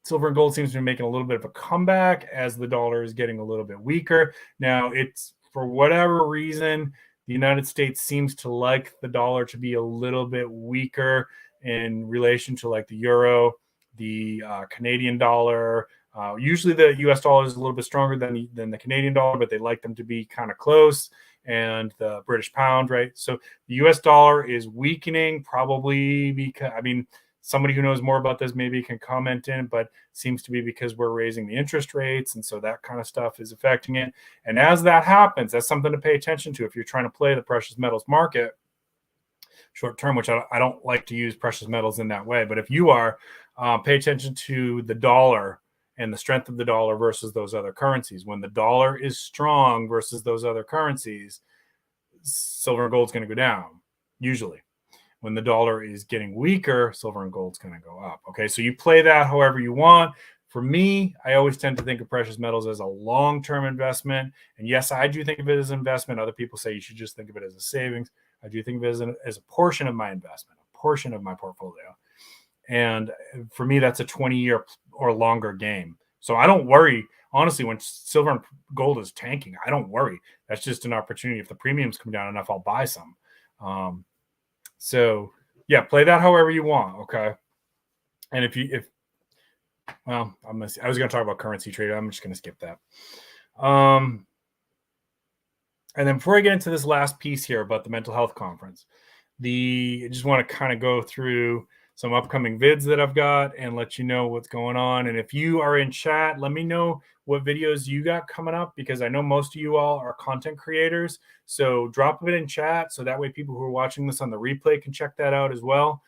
silver and gold seems to be making a little bit of a comeback as the dollar is getting a little bit weaker. Now, it's for whatever reason, the United States seems to like the dollar to be a little bit weaker in relation to like the euro, the Canadian dollar. Usually the US dollar is a little bit stronger than the Canadian dollar, but they like them to be kind of close. And the British pound, right? So the US dollar is weakening probably because, I mean, somebody who knows more about this maybe can comment in, but seems to be because we're raising the interest rates. And so that kind of stuff is affecting it. And as that happens, that's something to pay attention to if you're trying to play the precious metals market short term, which I don't like to use precious metals in that way. But if you are, pay attention to the dollar and the strength of the dollar versus those other currencies. When the dollar is strong versus those other currencies, silver and gold's going to go down, usually. When the dollar is getting weaker, silver and gold's going to go up. Okay, so you play that however you want. For me, I always tend to think of precious metals as a long-term investment. And yes, I do think of it as an investment. Other people say you should just think of it as a savings. I do think of it as a portion of my investment, a portion of my portfolio. And for me, that's a 20-year or longer game. So I don't worry. Honestly, when silver and gold is tanking, I don't worry. That's just an opportunity. If the premiums come down enough, I'll buy some. So yeah, play that however you want. Okay. And I was going to talk about currency trade. I'm just going to skip that. And then before I get into this last piece here about the mental health conference, I just want to kind of go through some upcoming vids that I've got and let you know what's going on. And if you are in chat, let me know what videos you got coming up, because I know most of you all are content creators. So drop it in chat so that way people who are watching this on the replay can check that out as well.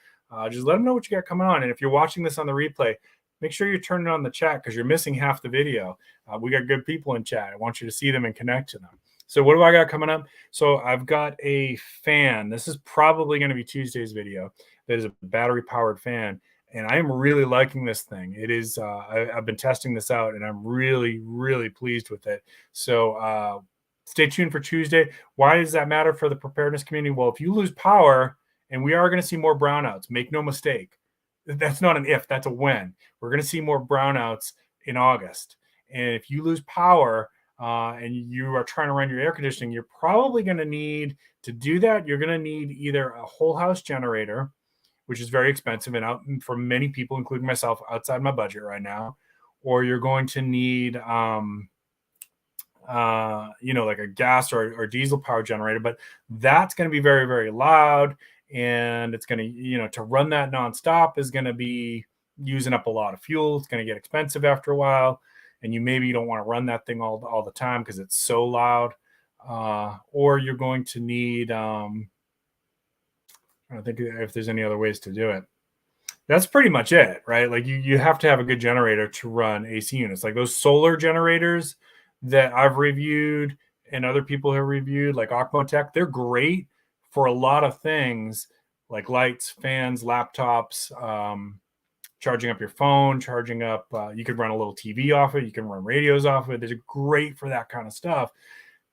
Just let them know what you got coming on. And if you're watching this on the replay, make sure you're turning on the chat because you're missing half the video. We got good people in chat. I want you to see them and connect to them. So what do I got coming up? So I've got a fan. This is probably going to be Tuesday's video. That is a battery-powered fan. And I am really liking this thing. It is, I've been testing this out, and I'm really, really pleased with it. So stay tuned for Tuesday. Why does that matter for the preparedness community? Well, if you lose power, and we are going to see more brownouts, make no mistake. That's not an if, that's a when. We're going to see more brownouts in August. And if you lose power and you are trying to run your air conditioning, you're probably going to need to do that. You're going to need either a whole house generator, which is very expensive and out for many people, including myself, outside my budget right now, or you're going to need, like a gas or diesel power generator, but that's going to be very, very loud. And it's going to, to run that nonstop is going to be using up a lot of fuel. It's going to get expensive after a while. And you don't want to run that thing all the time because it's so loud. Or you're going to need, I don't think if there's any other ways to do it. That's pretty much it, right? Like you have to have a good generator to run AC units. Like those solar generators that I've reviewed and other people have reviewed, like Aquatech, they're great for a lot of things like lights, fans, laptops, charging up your phone, charging up, you could run a little TV off it. You can run radios off it. They're great for that kind of stuff.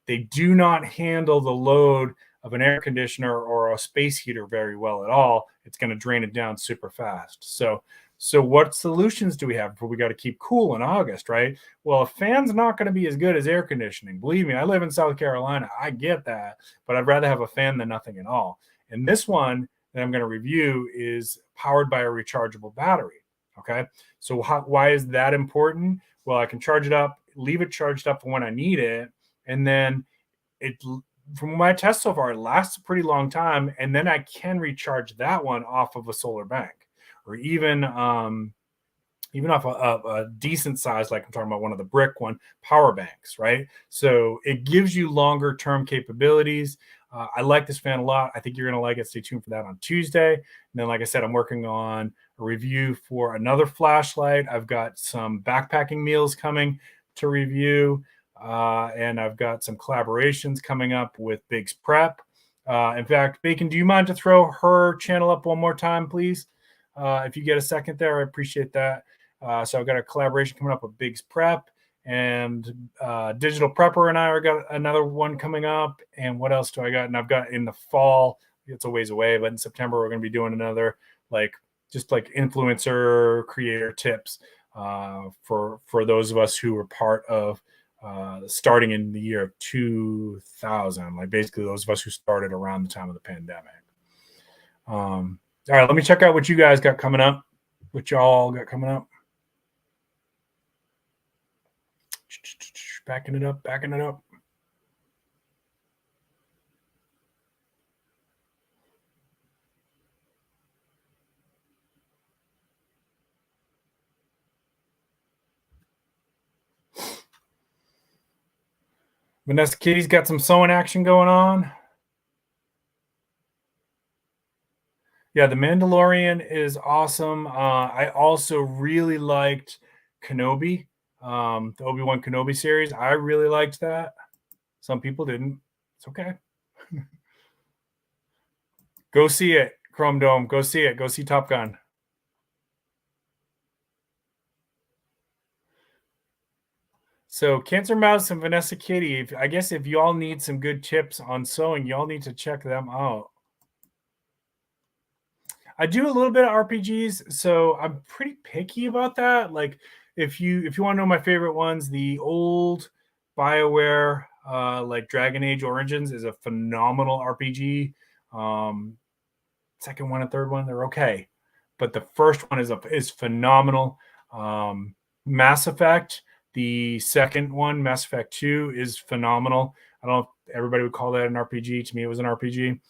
They do not handle the load of an air conditioner or a space heater very well at all. It's going to drain it down super fast. So what solutions do we have? We got to keep cool in August, right? Well, a fan's not going to be as good as air conditioning. Believe me, I live in South Carolina. I get that, but I'd rather have a fan than nothing at all. And this one that I'm going to review is powered by a rechargeable battery. Okay. So why is that important? Well, I can charge it up, leave it charged up for when I need it. And then from my test so far, it lasts a pretty long time, and then I can recharge that one off of a solar bank, or even off a decent size, like I'm talking about one of the brick one power banks, right? So it gives you longer term capabilities. I like this fan a lot. I think you're going to like it. Stay tuned for that on Tuesday. And then, like I said, I'm working on a review for another flashlight. I've got some backpacking meals coming to review. And I've got some collaborations coming up with Big's Prep. In fact, Bacon, do you mind to throw her channel up one more time, please? If you get a second there, I appreciate that. So I've got a collaboration coming up with Big's Prep, and Digital Prepper and I got another one coming up. And what else do I got? And I've got in the fall, it's a ways away, but in September, we're going to be doing another just like influencer creator tips for those of us who were part of starting in the year of 2000, like basically those of us who started around the time of the pandemic. All right, let me check out what you guys got coming up, what y'all got coming up. Backing it up. Vanessa Kitty's got some sewing action going on. Yeah, The Mandalorian is awesome. I also really liked Kenobi, the Obi-Wan Kenobi series. I really liked that. Some people didn't. It's okay. Go see it, Chrome Dome. Go see it. Go see Top Gun. So Cancer Mouse and Vanessa Kitty, I guess if y'all need some good tips on sewing, y'all need to check them out. I do a little bit of RPGs, so I'm pretty picky about that. Like if you want to know my favorite ones, the old BioWare like Dragon Age Origins is a phenomenal RPG. Second one and third one, they're okay. But the first one is phenomenal. Mass Effect, the second one, Mass Effect 2, is phenomenal. I don't know if everybody would call that an RPG. To me, it was an RPG.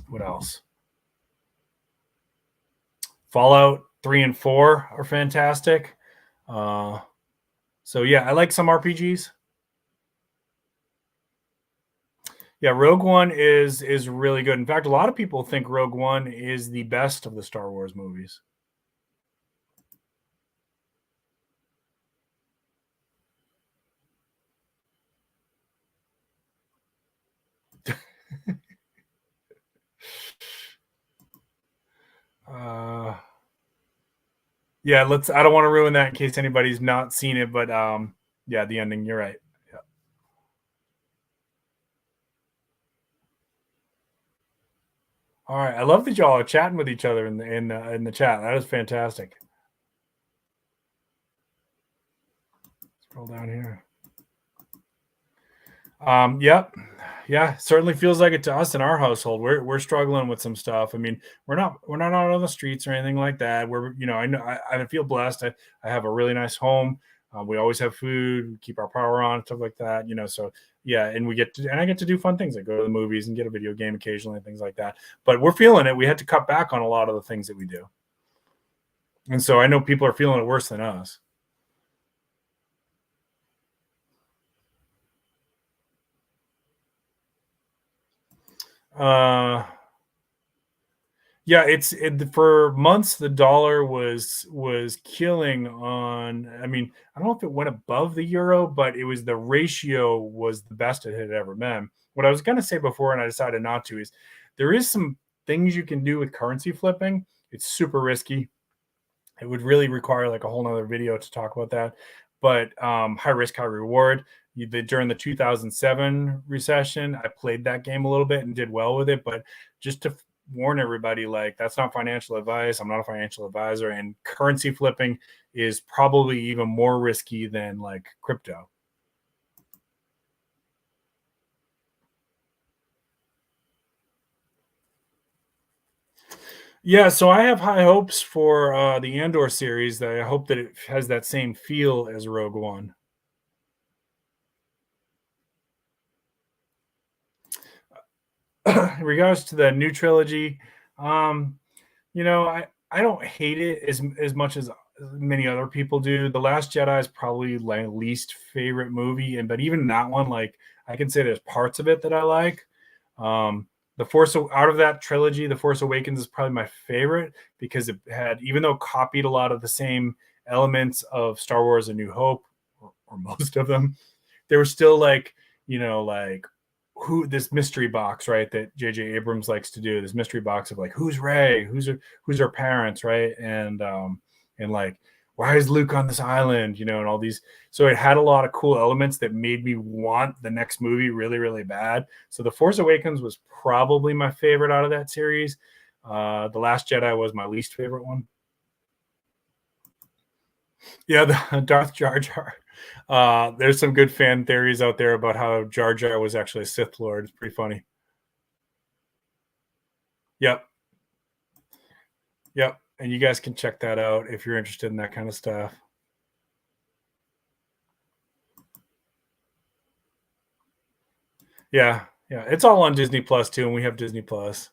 What else? Fallout 3 and 4 are fantastic. So yeah, I like some RPGs. Yeah, Rogue One is really good. In fact, a lot of people think Rogue One is the best of the Star Wars movies. Yeah, I don't want to ruin that in case anybody's not seen it, but yeah, the ending, you're right. Yeah. All right, I love that y'all are chatting with each other in the chat. That is fantastic. Scroll down here. Yep. Yeah, certainly feels like it to us in our household. We're struggling with some stuff. I mean, we're not out on the streets or anything like that. I feel blessed. I have a really nice home. We always have food, we keep our power on, stuff like that. So yeah, and I get to do fun things. I go to the movies and get a video game occasionally, things like that. But we're feeling it. We had to cut back on a lot of the things that we do, and so I know people are feeling it worse than us. Yeah, for months the dollar was killing on. I mean, I don't know if it went above the euro, but the ratio was the best it had ever been. What I was going to say before, and I decided not to, is there is some things you can do with currency flipping. It's super risky. It would really require like a whole nother video to talk about that. But high risk, high reward. During the 2007 recession, I played that game a little bit and did well with it. But just to warn everybody, like, that's not financial advice. I'm not a financial advisor, and currency flipping is probably even more risky than like crypto. Yeah, so I have high hopes for the Andor series. That I hope that it has that same feel as Rogue One. In regards to the new trilogy, um, I don't hate it as much as many other people do. The Last Jedi is probably my least favorite movie, and but even that one, like I can say there's parts of it that I like. Um, out of that trilogy, The Force Awakens is probably my favorite because it had, even though it copied a lot of the same elements of Star Wars: A New Hope, or most of them, they were still like, like who, this mystery box, right? That J.J. Abrams likes to do, this mystery box of like, who's Ray, who's her parents, right? And like, why is Luke on this island, and all these. So it had a lot of cool elements that made me want the next movie really, really bad. So The Force Awakens was probably my favorite out of that series. The Last Jedi was my least favorite one. Yeah, the Darth Jar Jar. There's some good fan theories out there about how Jar Jar was actually a Sith Lord. It's pretty funny. Yep, yep. And you guys can check that out if you're interested in that kind of stuff. Yeah, yeah. It's all on Disney Plus too, and we have Disney Plus.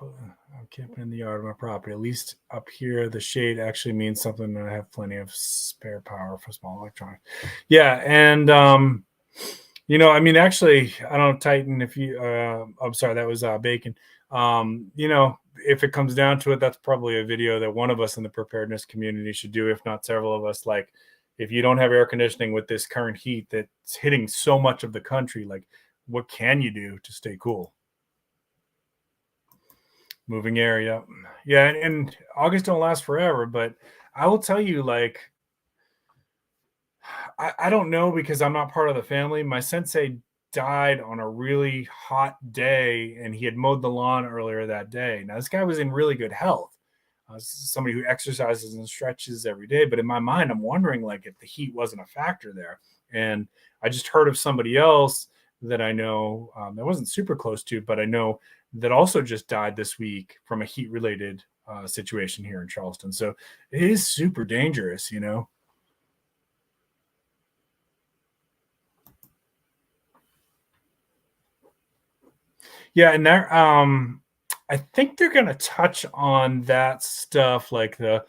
I'm camping in the yard of my property. At least up here, the shade actually means something. And I have plenty of spare power for small electronics. Yeah, and I mean, actually, I don't know, Titan. If you, I'm sorry, that was Bacon. If it comes down to it, that's probably a video that one of us in the preparedness community should do, if not several of us. Like, if you don't have air conditioning with this current heat that's hitting so much of the country, like, what can you do to stay cool? Moving area. Yeah, and August don't last forever, but I will tell you, like, I don't know because I'm not part of the family. My sensei died on a really hot day, and he had mowed the lawn earlier that day. Now, this guy was in really good health. Somebody who exercises and stretches every day. But in my mind, I'm wondering, like, if the heat wasn't a factor there. And I just heard of somebody else that I know, that wasn't super close to, but I know that also just died this week from a heat related situation here in Charleston. So it is super dangerous. Yeah, and I think they're gonna touch on that stuff, like for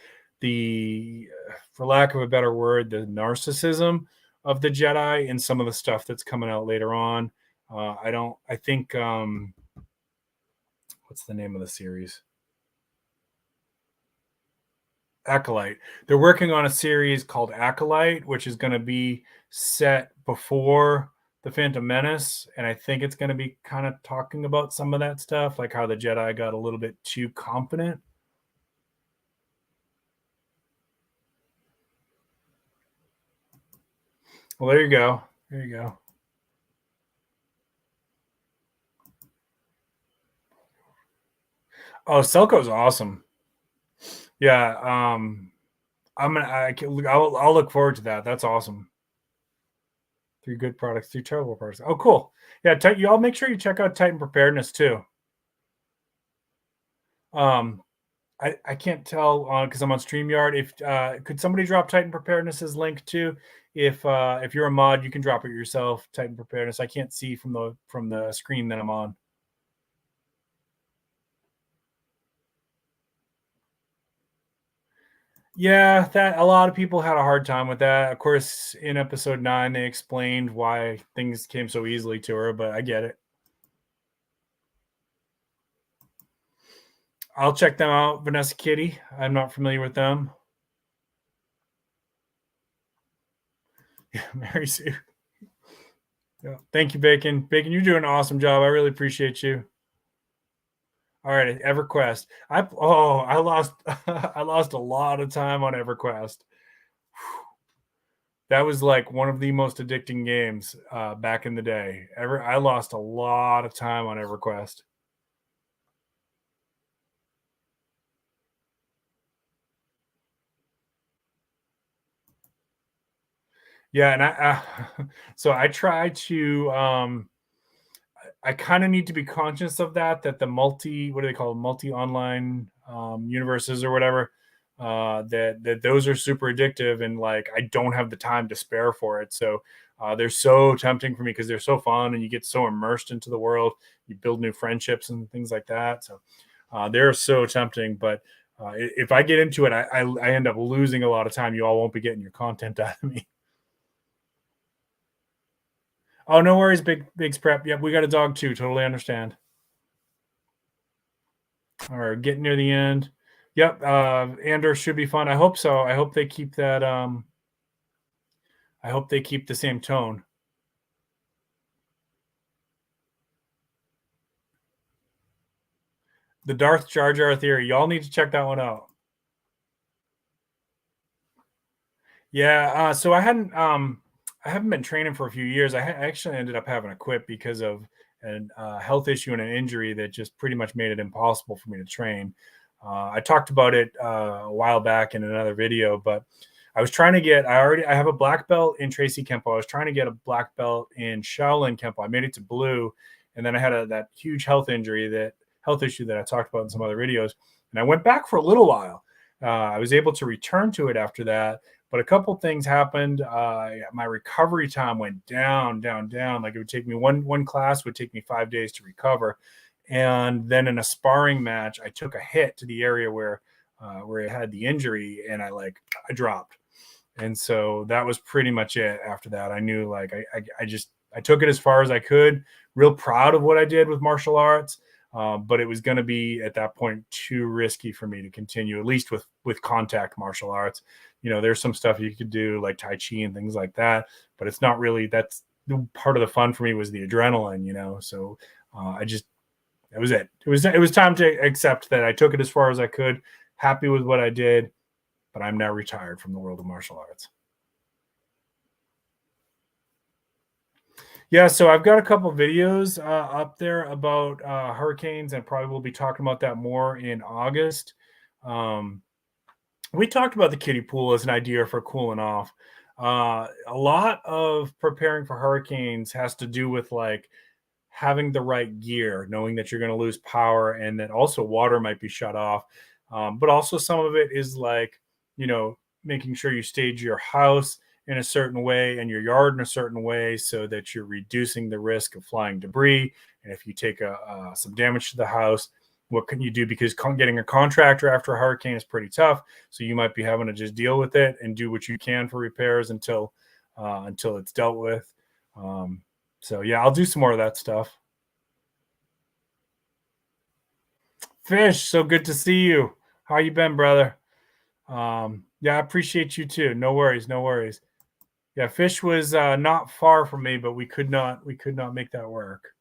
lack of a better word, the narcissism of the Jedi and some of the stuff that's coming out later on. I think what's the name of the series? Acolyte. They're working on a series called Acolyte, which is going to be set before the Phantom Menace, and I think it's going to be kind of talking about some of that stuff, like how the Jedi got a little bit too confident. Well, there you go. There you go. Oh, Selko's awesome. Yeah. I'll look forward to that. That's awesome. Three good products, three terrible products. Oh, cool. Yeah, you all make sure you check out Titan Preparedness too. Um, I can't tell because I'm on StreamYard. If could somebody drop Titan Preparedness's link too? If you're a mod, you can drop it yourself. Titan Preparedness. I can't see from the screen that I'm on. Yeah, that a lot of people had a hard time with that. Of course, in episode 9, they explained why things came so easily to her, but I get it. I'll check them out. Vanessa Kitty. I'm not familiar with them. Yeah, Mary Sue. Yeah. Thank you, Bacon. Bacon, you're doing an awesome job. I really appreciate you. All right, EverQuest. I lost I lost a lot of time on EverQuest. That was like one of the most addicting games back in the day. I lost a lot of time on EverQuest. Yeah, and so I try to I kind of need to be conscious of that the what do they call it, multi online universes or whatever, that those are super addictive, and like I don't have the time to spare for it. So They're so tempting for me because they're so fun and you get so immersed into the world. You build new friendships and things like that. So they're so tempting. But if I get into it, I end up losing a lot of time. You all won't be getting your content out of me. Oh, no worries, Big's prep. Yep, we got a dog too. Totally understand. All right, getting near the end. Yep, Andor should be fun. I hope so. I hope they keep that. I hope they keep the same tone. The Darth Jar Jar theory. Y'all need to check that one out. Yeah, so I haven't been training for a few years. I actually ended up having to quit because of a health issue and an injury that just pretty much made it impossible for me to train. I talked about it a while back in another video, but I was trying to get. I have a black belt in Tracy Kempo. I was trying to get a black belt in Shaolin Kempo. I made it to blue, and then I had that huge health issue that I talked about in some other videos, and I went back for a little while. I was able to return to it after that, but a couple things happened. My recovery time went down, down, down. Like it would take me one class would take me 5 days to recover, and then in a sparring match, I took a hit to the area where I had the injury, and I dropped. And so that was pretty much it. After that, I knew I took it as far as I could. Real proud of what I did with martial arts. But it was going to be at that point too risky for me to continue, at least with contact martial arts. There's some stuff you could do like Tai Chi and things like that, but it's not really. That's part of the fun for me was the adrenaline. So that was it. It was time to accept that I took it as far as I could. Happy with what I did, but I'm now retired from the world of martial arts. Yeah, so I've got a couple videos up there about hurricanes, and probably we'll be talking about that more in August. Um, we talked about the kiddie pool as an idea for cooling off. A lot of preparing for hurricanes has to do with having the right gear, knowing that you're going to lose power and that also water might be shut off. But also some of it is making sure you stage your house in a certain way and your yard in a certain way so that you're reducing the risk of flying debris. And if you take some damage to the house, what can you do? Because getting a contractor after a hurricane is pretty tough. So you might be having to just deal with it and do what you can for repairs until it's dealt with. So yeah, I'll do some more of that stuff. Fish, so good to see you. How you been, brother? Yeah, I appreciate you too. No worries, no worries. Yeah, Fish was not far from me, but we could not make that work.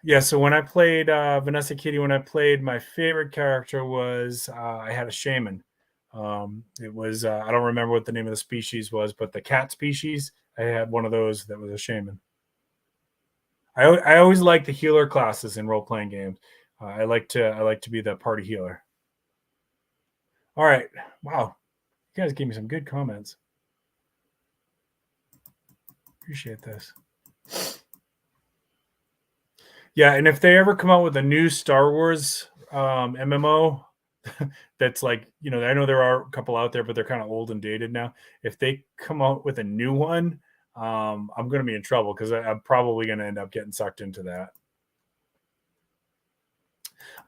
Yeah, so when I played Vanessa Kitty, when I played, my favorite character was I had a shaman. It was I don't remember what the name of the species was, but the cat species. I had one of those that was a shaman. I always like the healer classes in role playing games. I like to be the party healer. All right, wow, you guys gave me some good comments. Appreciate this. Yeah, and if they ever come out with a new Star Wars MMO, that's I know there are a couple out there, but they're kind of old and dated now. If they come out with a new one, I'm going to be in trouble because I'm probably going to end up getting sucked into that.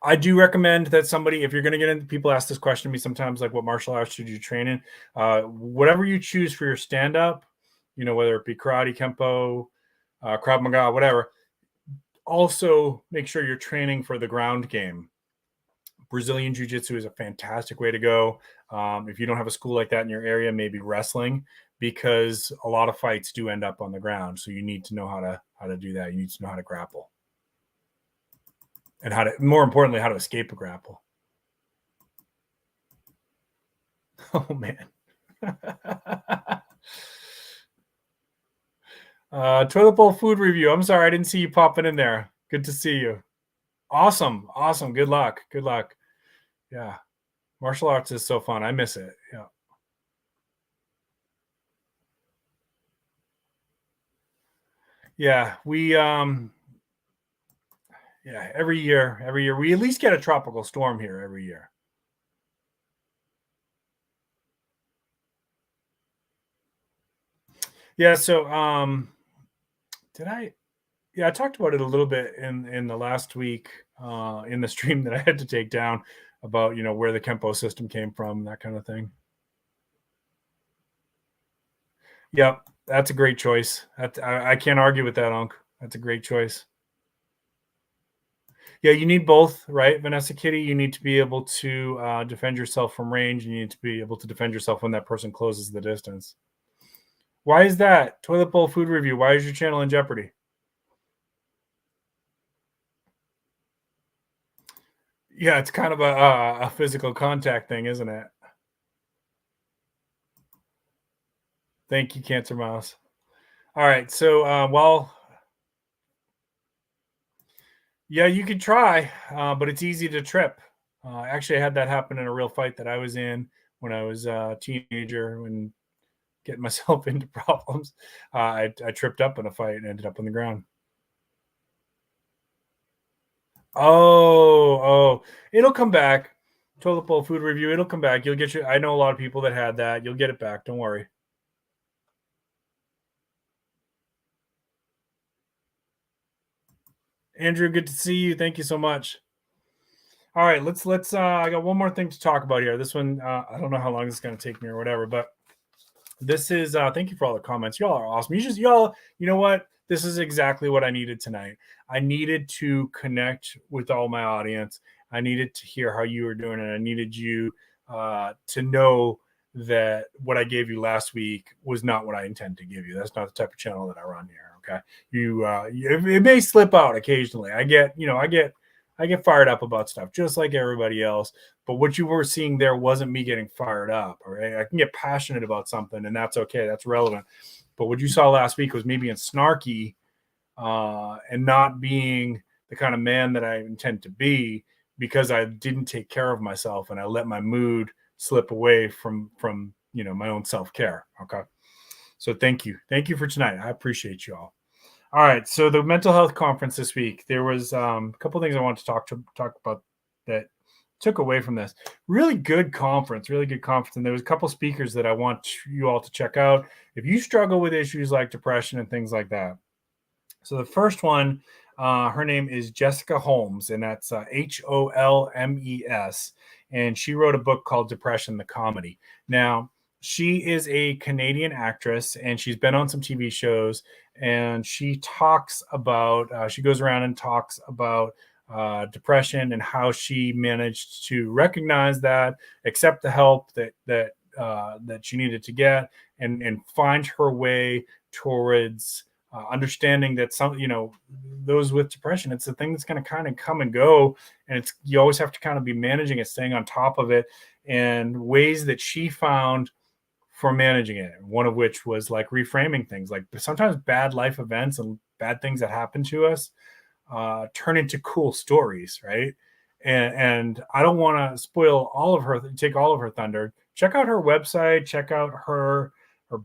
I do recommend that somebody, if you're going to get into, people ask this question to me sometimes, like, what martial arts should you train in? Whatever you choose for your stand-up, whether it be karate, kempo, Krav Maga, whatever. Also, make sure you're training for the ground game. Brazilian Jiu-Jitsu is a fantastic way to go. If you don't have a school like that in your area, maybe wrestling, because a lot of fights do end up on the ground. So you need to know how to do that. You need to know how to grapple. And more importantly, how to escape a grapple. Oh man. Toilet bowl food review. I'm sorry, I didn't see you popping in there. Good to see you. Awesome. Good luck. Yeah. Martial arts is so fun. I miss it. Yeah. Yeah. Every year we at least get a tropical storm here every year. Yeah. So, did I? Yeah, I talked about it a little bit in the last week in the stream that I had to take down about where the Kempo system came from, that kind of thing. Yep, that's a great choice. I can't argue with that, Unc. That's a great choice. Yeah, you need both, right, Vanessa Kitty? You need to be able to defend yourself from range, and you need to be able to defend yourself when that person closes the distance. Why is that? Toilet bowl food review. Why is your channel in jeopardy? Yeah, it's kind of a physical contact thing, isn't it? Thank you, Cancer Mouse. All right, so well, yeah, you could try, but it's easy to trip. Actually, I had that happen in a real fight that I was in when I was a teenager, when getting myself into problems. I tripped up in a fight and ended up on the ground. Oh, it'll come back. Toilet bowl food review. It'll come back. You'll get your. I know a lot of people that had that. You'll get it back. Don't worry. Andrew, good to see you. Thank you so much. All right, let's. I got one more thing to talk about here. This one, I don't know how long this is going to take me or whatever, but this is. Thank you for all the comments. Y'all are awesome. Y'all. You know what? This is exactly what I needed tonight. I needed to connect with all my audience. I needed to hear how you were doing, and I needed you to know that what I gave you last week was not what I intend to give you. That's not the type of channel that I run here. Okay, it may slip out occasionally. I get fired up about stuff just like everybody else. But what you were seeing there wasn't me getting fired up. All right, I can get passionate about something, and that's okay. That's relevant. But what you saw last week was me being snarky and not being the kind of man that I intend to be, because I didn't take care of myself and I let my mood slip away from my own self care. Okay, so thank you for tonight. I appreciate you all. All right, so the mental health conference this week, there was a couple things I wanted to talk about that took away from this. Really good conference, and there was a couple speakers that I want you all to check out if you struggle with issues like depression and things like that. So the first one, her name is Jessica Holmes, and that's Holmes, and she wrote a book called Depression the Comedy. Now, she is a Canadian actress, and she's been on some TV shows, and she talks about, she goes around and talks about depression and how she managed to recognize that, accept the help that she needed to get, and find her way towards understanding that those with depression, it's a thing that's going to kind of come and go, and you always have to kind of be managing it, staying on top of it, and ways that she found for managing it, one of which was like reframing things. Like sometimes bad life events and bad things that happen to us turn into cool stories, right? And I don't want to take all of her thunder. Check out her website, check out her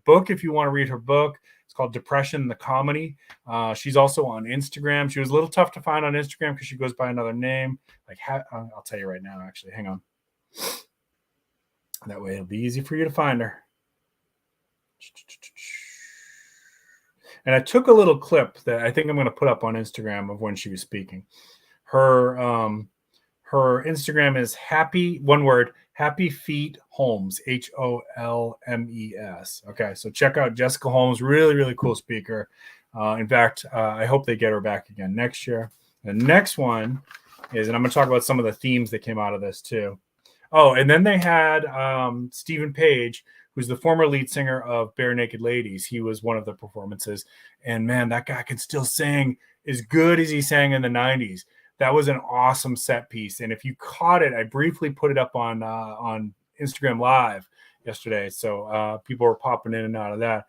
book if you want to read her book. It's called Depression the Comedy. She's also on Instagram. She was a little tough to find on Instagram because she goes by another name. I'll tell you right now, actually. Hang on. That way it'll be easy for you to find her. And I took a little clip that I think I'm going to put up on Instagram of when she was speaking. Her Instagram is Happy Feet Holmes, Holmes. Okay, so check out Jessica Holmes. Really, really cool speaker. In fact, I hope they get her back again next year. The next one is, and I'm going to talk about some of the themes that came out of this too. Oh, and then they had Stephen Page, who's the former lead singer of Bare Naked Ladies. He was one of the performances. And man, that guy can still sing as good as he sang in the 90s. That was an awesome set piece. And if you caught it, I briefly put it up on Instagram Live yesterday. So people were popping in and out of that.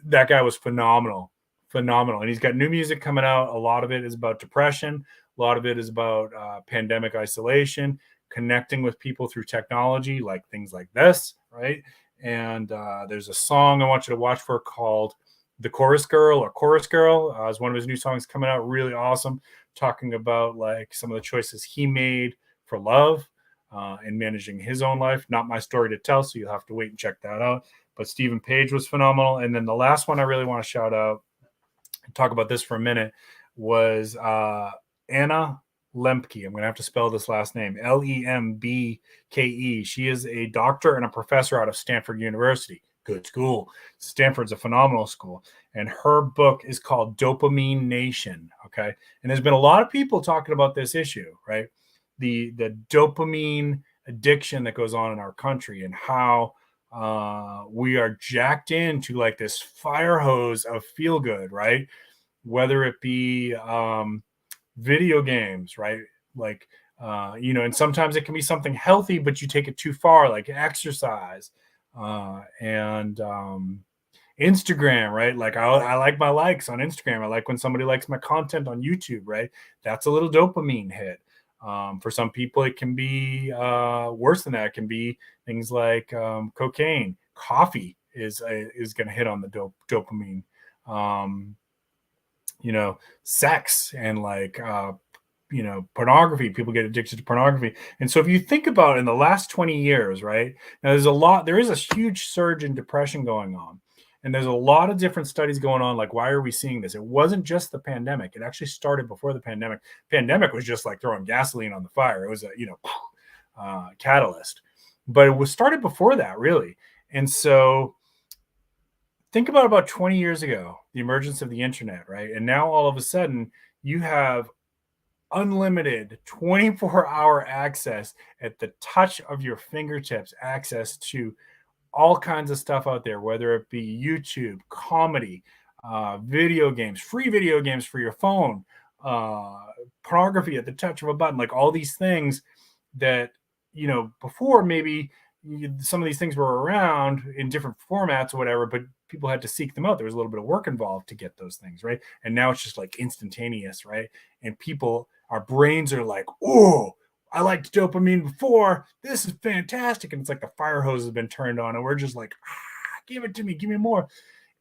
That guy was phenomenal. And he's got new music coming out. A lot of it is about depression. A lot of it is about pandemic isolation, connecting with people through technology, like things like this, right? And there's a song I want you to watch for called The Chorus Girl is one of his new songs coming out. Really awesome, talking about like some of the choices he made for love and managing his own life. Not my story to tell, so you'll have to wait and check that out. but Stephen Page was phenomenal. And then the last one I really want to shout out, talk about this for a minute, was Anna Lembke. I'm going to have to spell this last name, Lembke. She is a doctor and a professor out of Stanford University. Good school. Stanford's a phenomenal school. And her book is called Dopamine Nation. Okay. And there's been a lot of people talking about this issue, right? The dopamine addiction that goes on in our country, and how we are jacked into like this fire hose of feel good, right? Whether it be video games, right? Like, and sometimes it can be something healthy, but you take it too far, like exercise and Instagram, right? Like I like my likes on Instagram. I like when somebody likes my content on YouTube, right? That's a little dopamine hit. For some people, it can be worse than that. It can be things like cocaine. Coffee is going to hit on the dopamine. Sex and like pornography. People get addicted to pornography. And so if you think about in the last 20 years, right, now there is a huge surge in depression going on. And there's a lot of different studies going on. Like, why are we seeing this? It wasn't just the pandemic. It actually started before the pandemic. Pandemic was just like throwing gasoline on the fire. It was a, catalyst, but it was started before that, really. And so think about 20 years ago, the emergence of the internet, right? And now all of a sudden you have unlimited 24-hour access at the touch of your fingertips, access to all kinds of stuff out there, whether it be YouTube, comedy, video games, free video games for your phone, pornography at the touch of a button, like all these things that, before maybe some of these things were around in different formats or whatever, but people had to seek them out. There was a little bit of work involved to get those things, right? And now it's just like instantaneous, right? And our brains are like, oh, I liked dopamine before. This is fantastic. And it's like the fire hose has been turned on and we're just like, give it to me, give me more.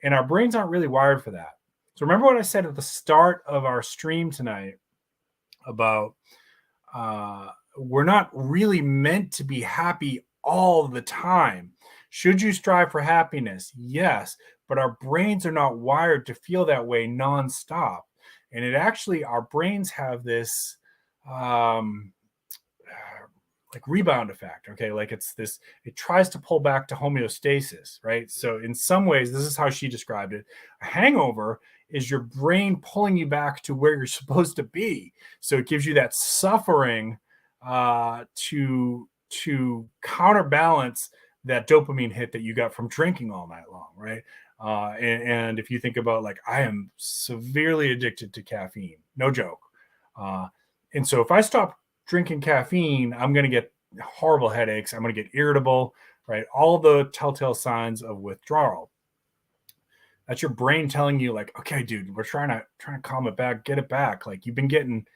And our brains aren't really wired for that. So remember what I said at the start of our stream tonight about we're not really meant to be happy all the time. Should you strive for happiness? Yes, but our brains are not wired to feel that way nonstop. And our brains have this like rebound effect. Okay. Like it tries to pull back to homeostasis, right? So in some ways, this is how she described it. A hangover is your brain pulling you back to where you're supposed to be. So it gives you that suffering to counterbalance that dopamine hit that you got from drinking all night long, right? And if you think about, like, I am severely addicted to caffeine, no joke. And so if I stop drinking caffeine, I'm going to get horrible headaches. I'm going to get irritable, right? All the telltale signs of withdrawal. That's your brain telling you, like, okay, dude, we're trying to calm it back, get it back. Like, you've been getting,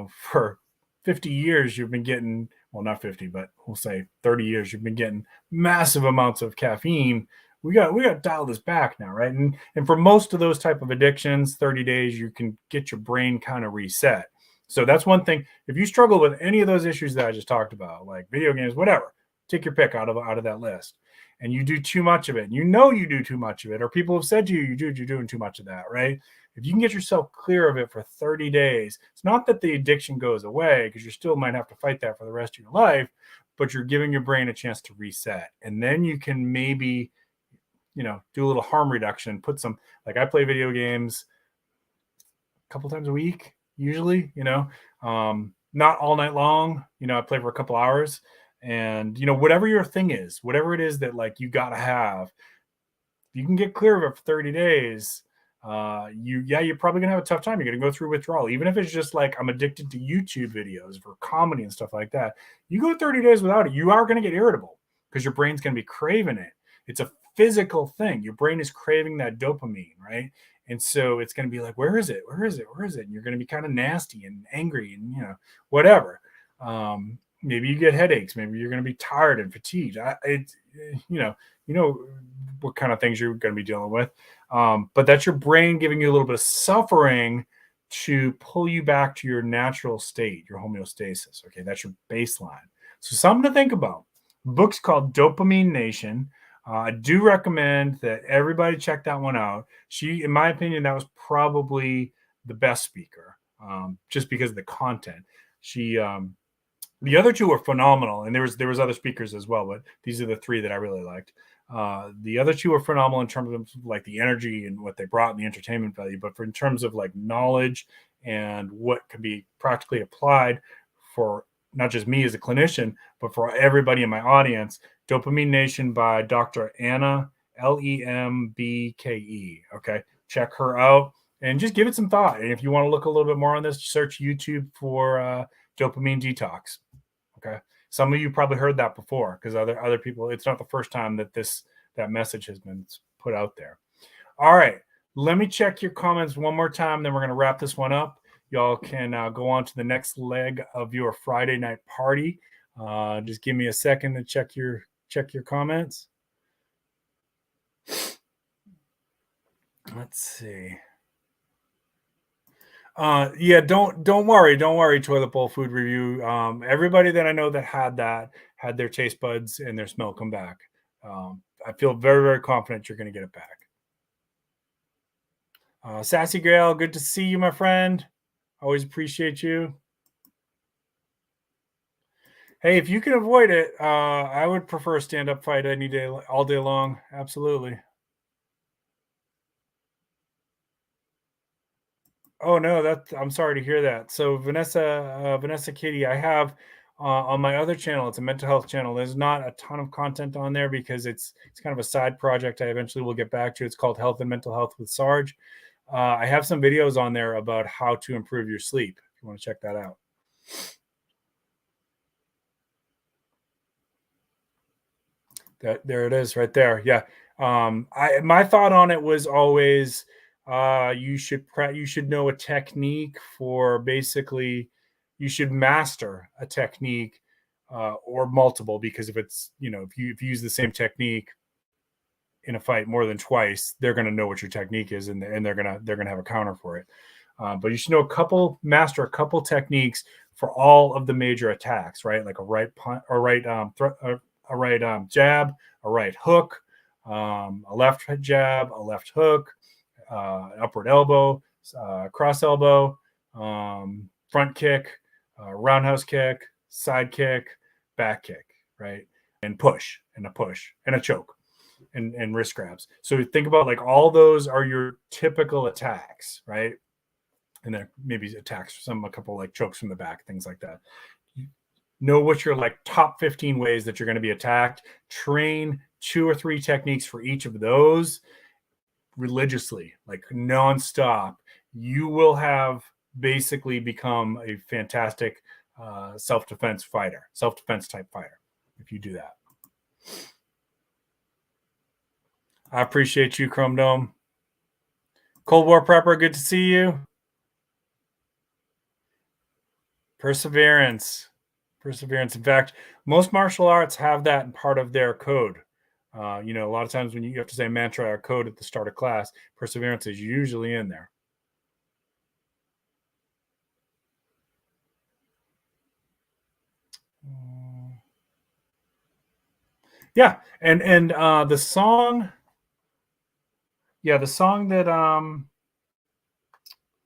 for 50 years, you've been getting, well, not 50, but we'll say 30 years, you've been getting massive amounts of caffeine. We got to dial this back now, right? And for most of those type of addictions, 30 days, you can get your brain kind of reset. So that's one thing. If you struggle with any of those issues that I just talked about, like video games, whatever, take your pick out of that list. And you do too much of it, and you do too much of it, or people have said to you, you're doing too much of that, right? If you can get yourself clear of it for 30 days, it's not that the addiction goes away, because you still might have to fight that for the rest of your life, but you're giving your brain a chance to reset. And then you can maybe, do a little harm reduction, put some, like, I play video games a couple times a week, usually, not all night long. I play for a couple hours. And, whatever your thing is, whatever it is that, like, you got to have, you can get clear of it for 30 days. You're probably going to have a tough time. You're going to go through withdrawal. Even if it's just like, I'm addicted to YouTube videos for comedy and stuff like that. You go 30 days without it, you are going to get irritable because your brain's going to be craving it. It's a physical thing. Your brain is craving that dopamine, right? And so it's going to be like, where is it? Where is it? Where is it? And you're going to be kind of nasty and angry and, whatever. Maybe you get headaches. Maybe you're going to be tired and fatigued. What kind of things you're going to be dealing with. But that's your brain giving you a little bit of suffering to pull you back to your natural state, your homeostasis. Okay, that's your baseline. So something to think about. The book's called Dopamine Nation. I do recommend that everybody check that one out. She, in my opinion, that was probably the best speaker, just because of the content. She, the other two were phenomenal, and there was other speakers as well, but these are the three that I really liked. The other two were phenomenal in terms of like the energy and what they brought and the entertainment value, but in terms of like knowledge and what can be practically applied for not just me as a clinician, but for everybody in my audience, Dopamine Nation by Dr. Anna Lembke. Okay, check her out and just give it some thought. And if you want to look a little bit more on this, search YouTube for dopamine detox. Okay, some of you probably heard that before because other people. It's not the first time that that message has been put out there. All right, let me check your comments one more time. Then we're going to wrap this one up. Y'all can go on to the next leg of your Friday night party. Just give me a second to check your comments. Let's see. Yeah, don't worry, toilet bowl food review. Everybody that I know that had their taste buds and their smell come back. I feel very, very confident you're going to get it back. Sassy Grail, good to see you, my friend. Always appreciate you. Hey, if you can avoid it, I would prefer a stand-up fight any day, all day long. Absolutely. Oh no, I'm sorry to hear that. So Vanessa Kitty, I have on my other channel, it's a mental health channel. There's not a ton of content on there because it's kind of a side project I eventually will get back to. It's called Health and Mental Health with Sarge. I have some videos on there about how to improve your sleep. If you want to check that out. There it is right there. Yeah. My thought on it was always you should know a technique for basically you should master a technique or multiple, because if it's if you use the same technique in a fight more than twice, they're going to know what your technique is, and they're gonna have a counter for it. But you should master a couple techniques for all of the major attacks, right? Like a right punt or a right jab, a right hook, a left jab, a left hook, an upward elbow, cross elbow, front kick, roundhouse kick, side kick, back kick, right? And push and a push and a choke and wrist grabs. So think about like all those are your typical attacks, right? And then maybe attacks, a couple like chokes from the back, things like that. Know what your like top 15 ways that you're going to be attacked. Train 2 or 3 techniques for each of those religiously, like nonstop. You will have basically become a fantastic self-defense type fighter if you do that. I appreciate you, Chrome Dome. Cold War Prepper, good to see you. Perseverance. In fact, most martial arts have that in part of their code. A lot of times when you have to say mantra or code at the start of class, perseverance is usually in there. Yeah, and the song, that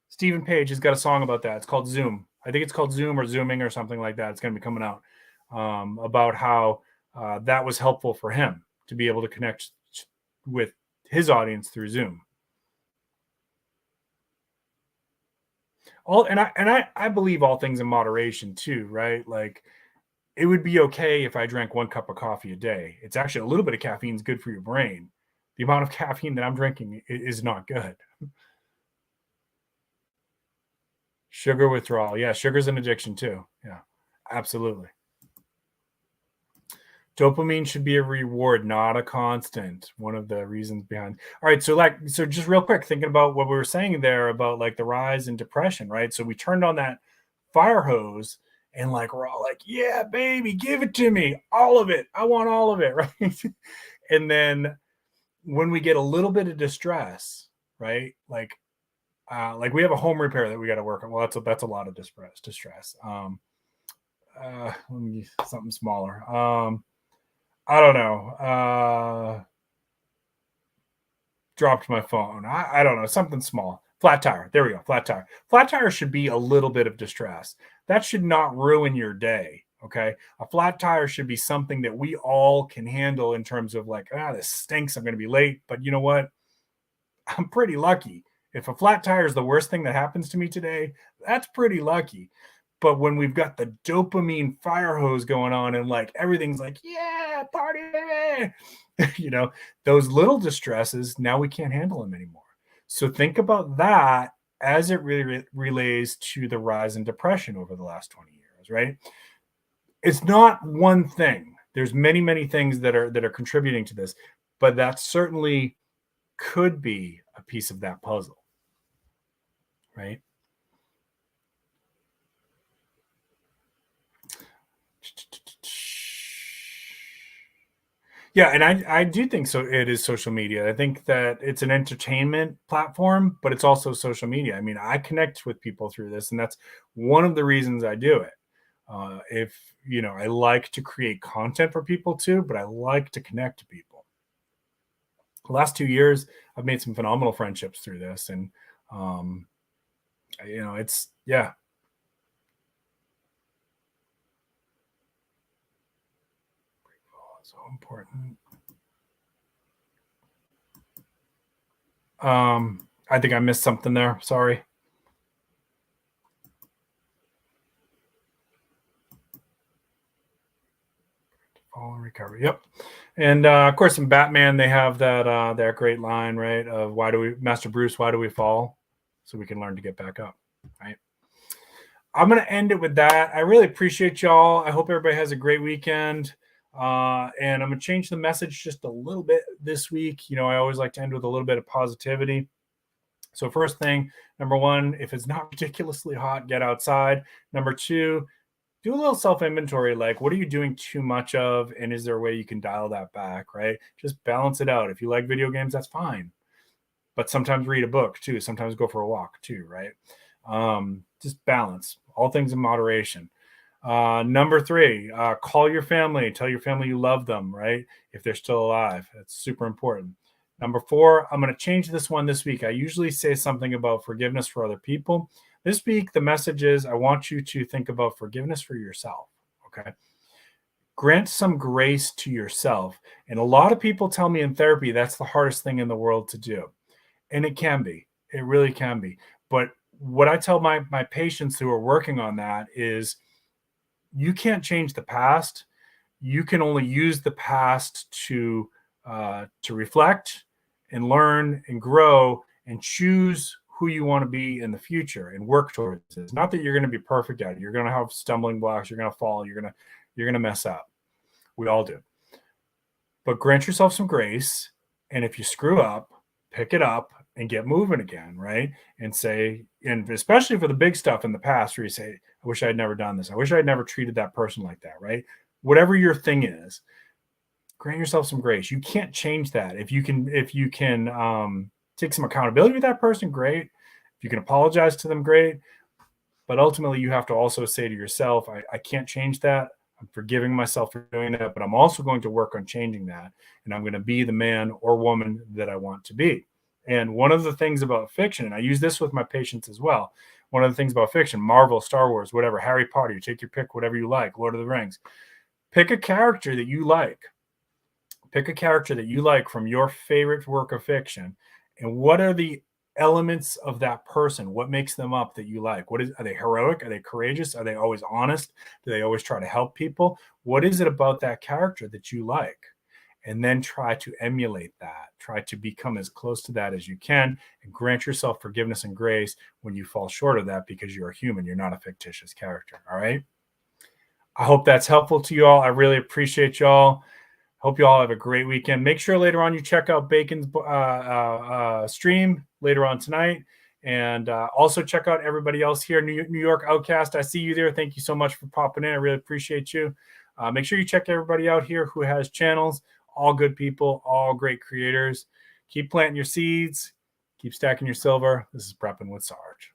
Stephen Page has got a song about that. It's called Zoom. I think it's called Zoom or Zooming or something like that. It's going to be coming out about how that was helpful for him to be able to connect with his audience through Zoom. I believe all things in moderation too, right? Like it would be okay if I drank 1 cup of coffee a day. It's actually a little bit of caffeine is good for your brain. The amount of caffeine that I'm drinking is not good. Sugar withdrawal. Yeah, sugar's an addiction too. Yeah, absolutely. Dopamine should be a reward, not a constant. One of the reasons behind. All right, so just real quick, thinking about what we were saying there about like the rise in depression, right? So we turned on that fire hose and like we're all like, yeah, baby, give it to me, all of it. I want all of it, right? And then when we get a little bit of distress, right? Like we have a home repair that we got to work on. Well, that's a lot of distress. Let me something smaller. I don't know. dropped my phone. I don't know, something small. Flat tire. There we go. Flat tire. Flat tire should be a little bit of distress. That should not ruin your day. Okay. A flat tire should be something that we all can handle in terms of like, this stinks. I'm going to be late. But you know what? I'm pretty lucky. If a flat tire is the worst thing that happens to me today, that's pretty lucky. But when we've got the dopamine fire hose going on and like everything's like, yeah, party, those little distresses, now we can't handle them anymore. So think about that as it really relates to the rise in depression over the last 20 years, right? It's not one thing. There's many, many things that are contributing to this, but that certainly could be a piece of that puzzle, right? Yeah, and I do think so. It is social media. I think that it's an entertainment platform, but it's also social media. I mean, I connect with people through this, and that's one of the reasons I do it. If I like to create content for people too, but I like to connect to people. The last 2 years, I've made some phenomenal friendships through this, and it's so important. I think I missed something there. Sorry. Fall and recovery. Yep. And of course, in Batman, they have that great line, right? Of Master Bruce, why do we fall? So we can learn to get back up, right? I'm going to end it with that. I really appreciate y'all. I hope everybody has a great weekend. And I'm going to change the message just a little bit this week. I always like to end with a little bit of positivity. So first thing, number one, if it's not ridiculously hot, get outside. Number two, do a little self-inventory. Like, what are you doing too much of? And is there a way you can dial that back, right? Just balance it out. If you like video games, that's fine. But sometimes read a book too. Sometimes go for a walk too, right? Just balance. All things in moderation. Number three, call your family. Tell your family you love them, right? If they're still alive. That's super important. Number four, I'm going to change this one this week. I usually say something about forgiveness for other people. This week, the message is I want you to think about forgiveness for yourself, okay? Grant some grace to yourself. And a lot of people tell me in therapy that's the hardest thing in the world to do. And it can be. It really can be. But what I tell my patients who are working on that is you can't change the past. You can only use the past to reflect and learn and grow and choose who you want to be in the future and work towards it. It's not that you're going to be perfect at it. You're going to have stumbling blocks. You're going to fall. You're going to mess up. We all do. But grant yourself some grace. And if you screw up, pick it up and get moving again, right? And say, and especially for the big stuff in the past where you say, I wish I had never done this. I wish I had never treated that person like that, right? Whatever your thing is, grant yourself some grace. You can't change that. If you can take some accountability with that person, great. If you can apologize to them, great. But ultimately, you have to also say to yourself, I can't change that. I'm forgiving myself for doing that, but I'm also going to work on changing that. And I'm going to be the man or woman that I want to be. And one of the things about fiction, and I use this with my patients as well, one of the things about fiction, Marvel, Star Wars, whatever, Harry Potter, you take your pick, whatever you like, Lord of the Rings, pick a character that you like. Pick a character that you like from your favorite work of fiction. And what are the elements of that person? What makes them up that you like? Are they heroic? Are they courageous? Are they always honest? Do they always try to help people? What is it about that character that you like? And then try to emulate that. Try to become as close to that as you can and grant yourself forgiveness and grace when you fall short of that because you're a human. You're not a fictitious character. All right. I hope that's helpful to you all. I really appreciate y'all. Hope you all have a great weekend. Make sure later on you check out Bacon's stream later on tonight. And also check out everybody else here. New York Outcast, I see you there. Thank you so much for popping in. I really appreciate you. Make sure you check everybody out here who has channels. All good people, all great creators. Keep planting your seeds. Keep stacking your silver. This is Prepping with Sarge.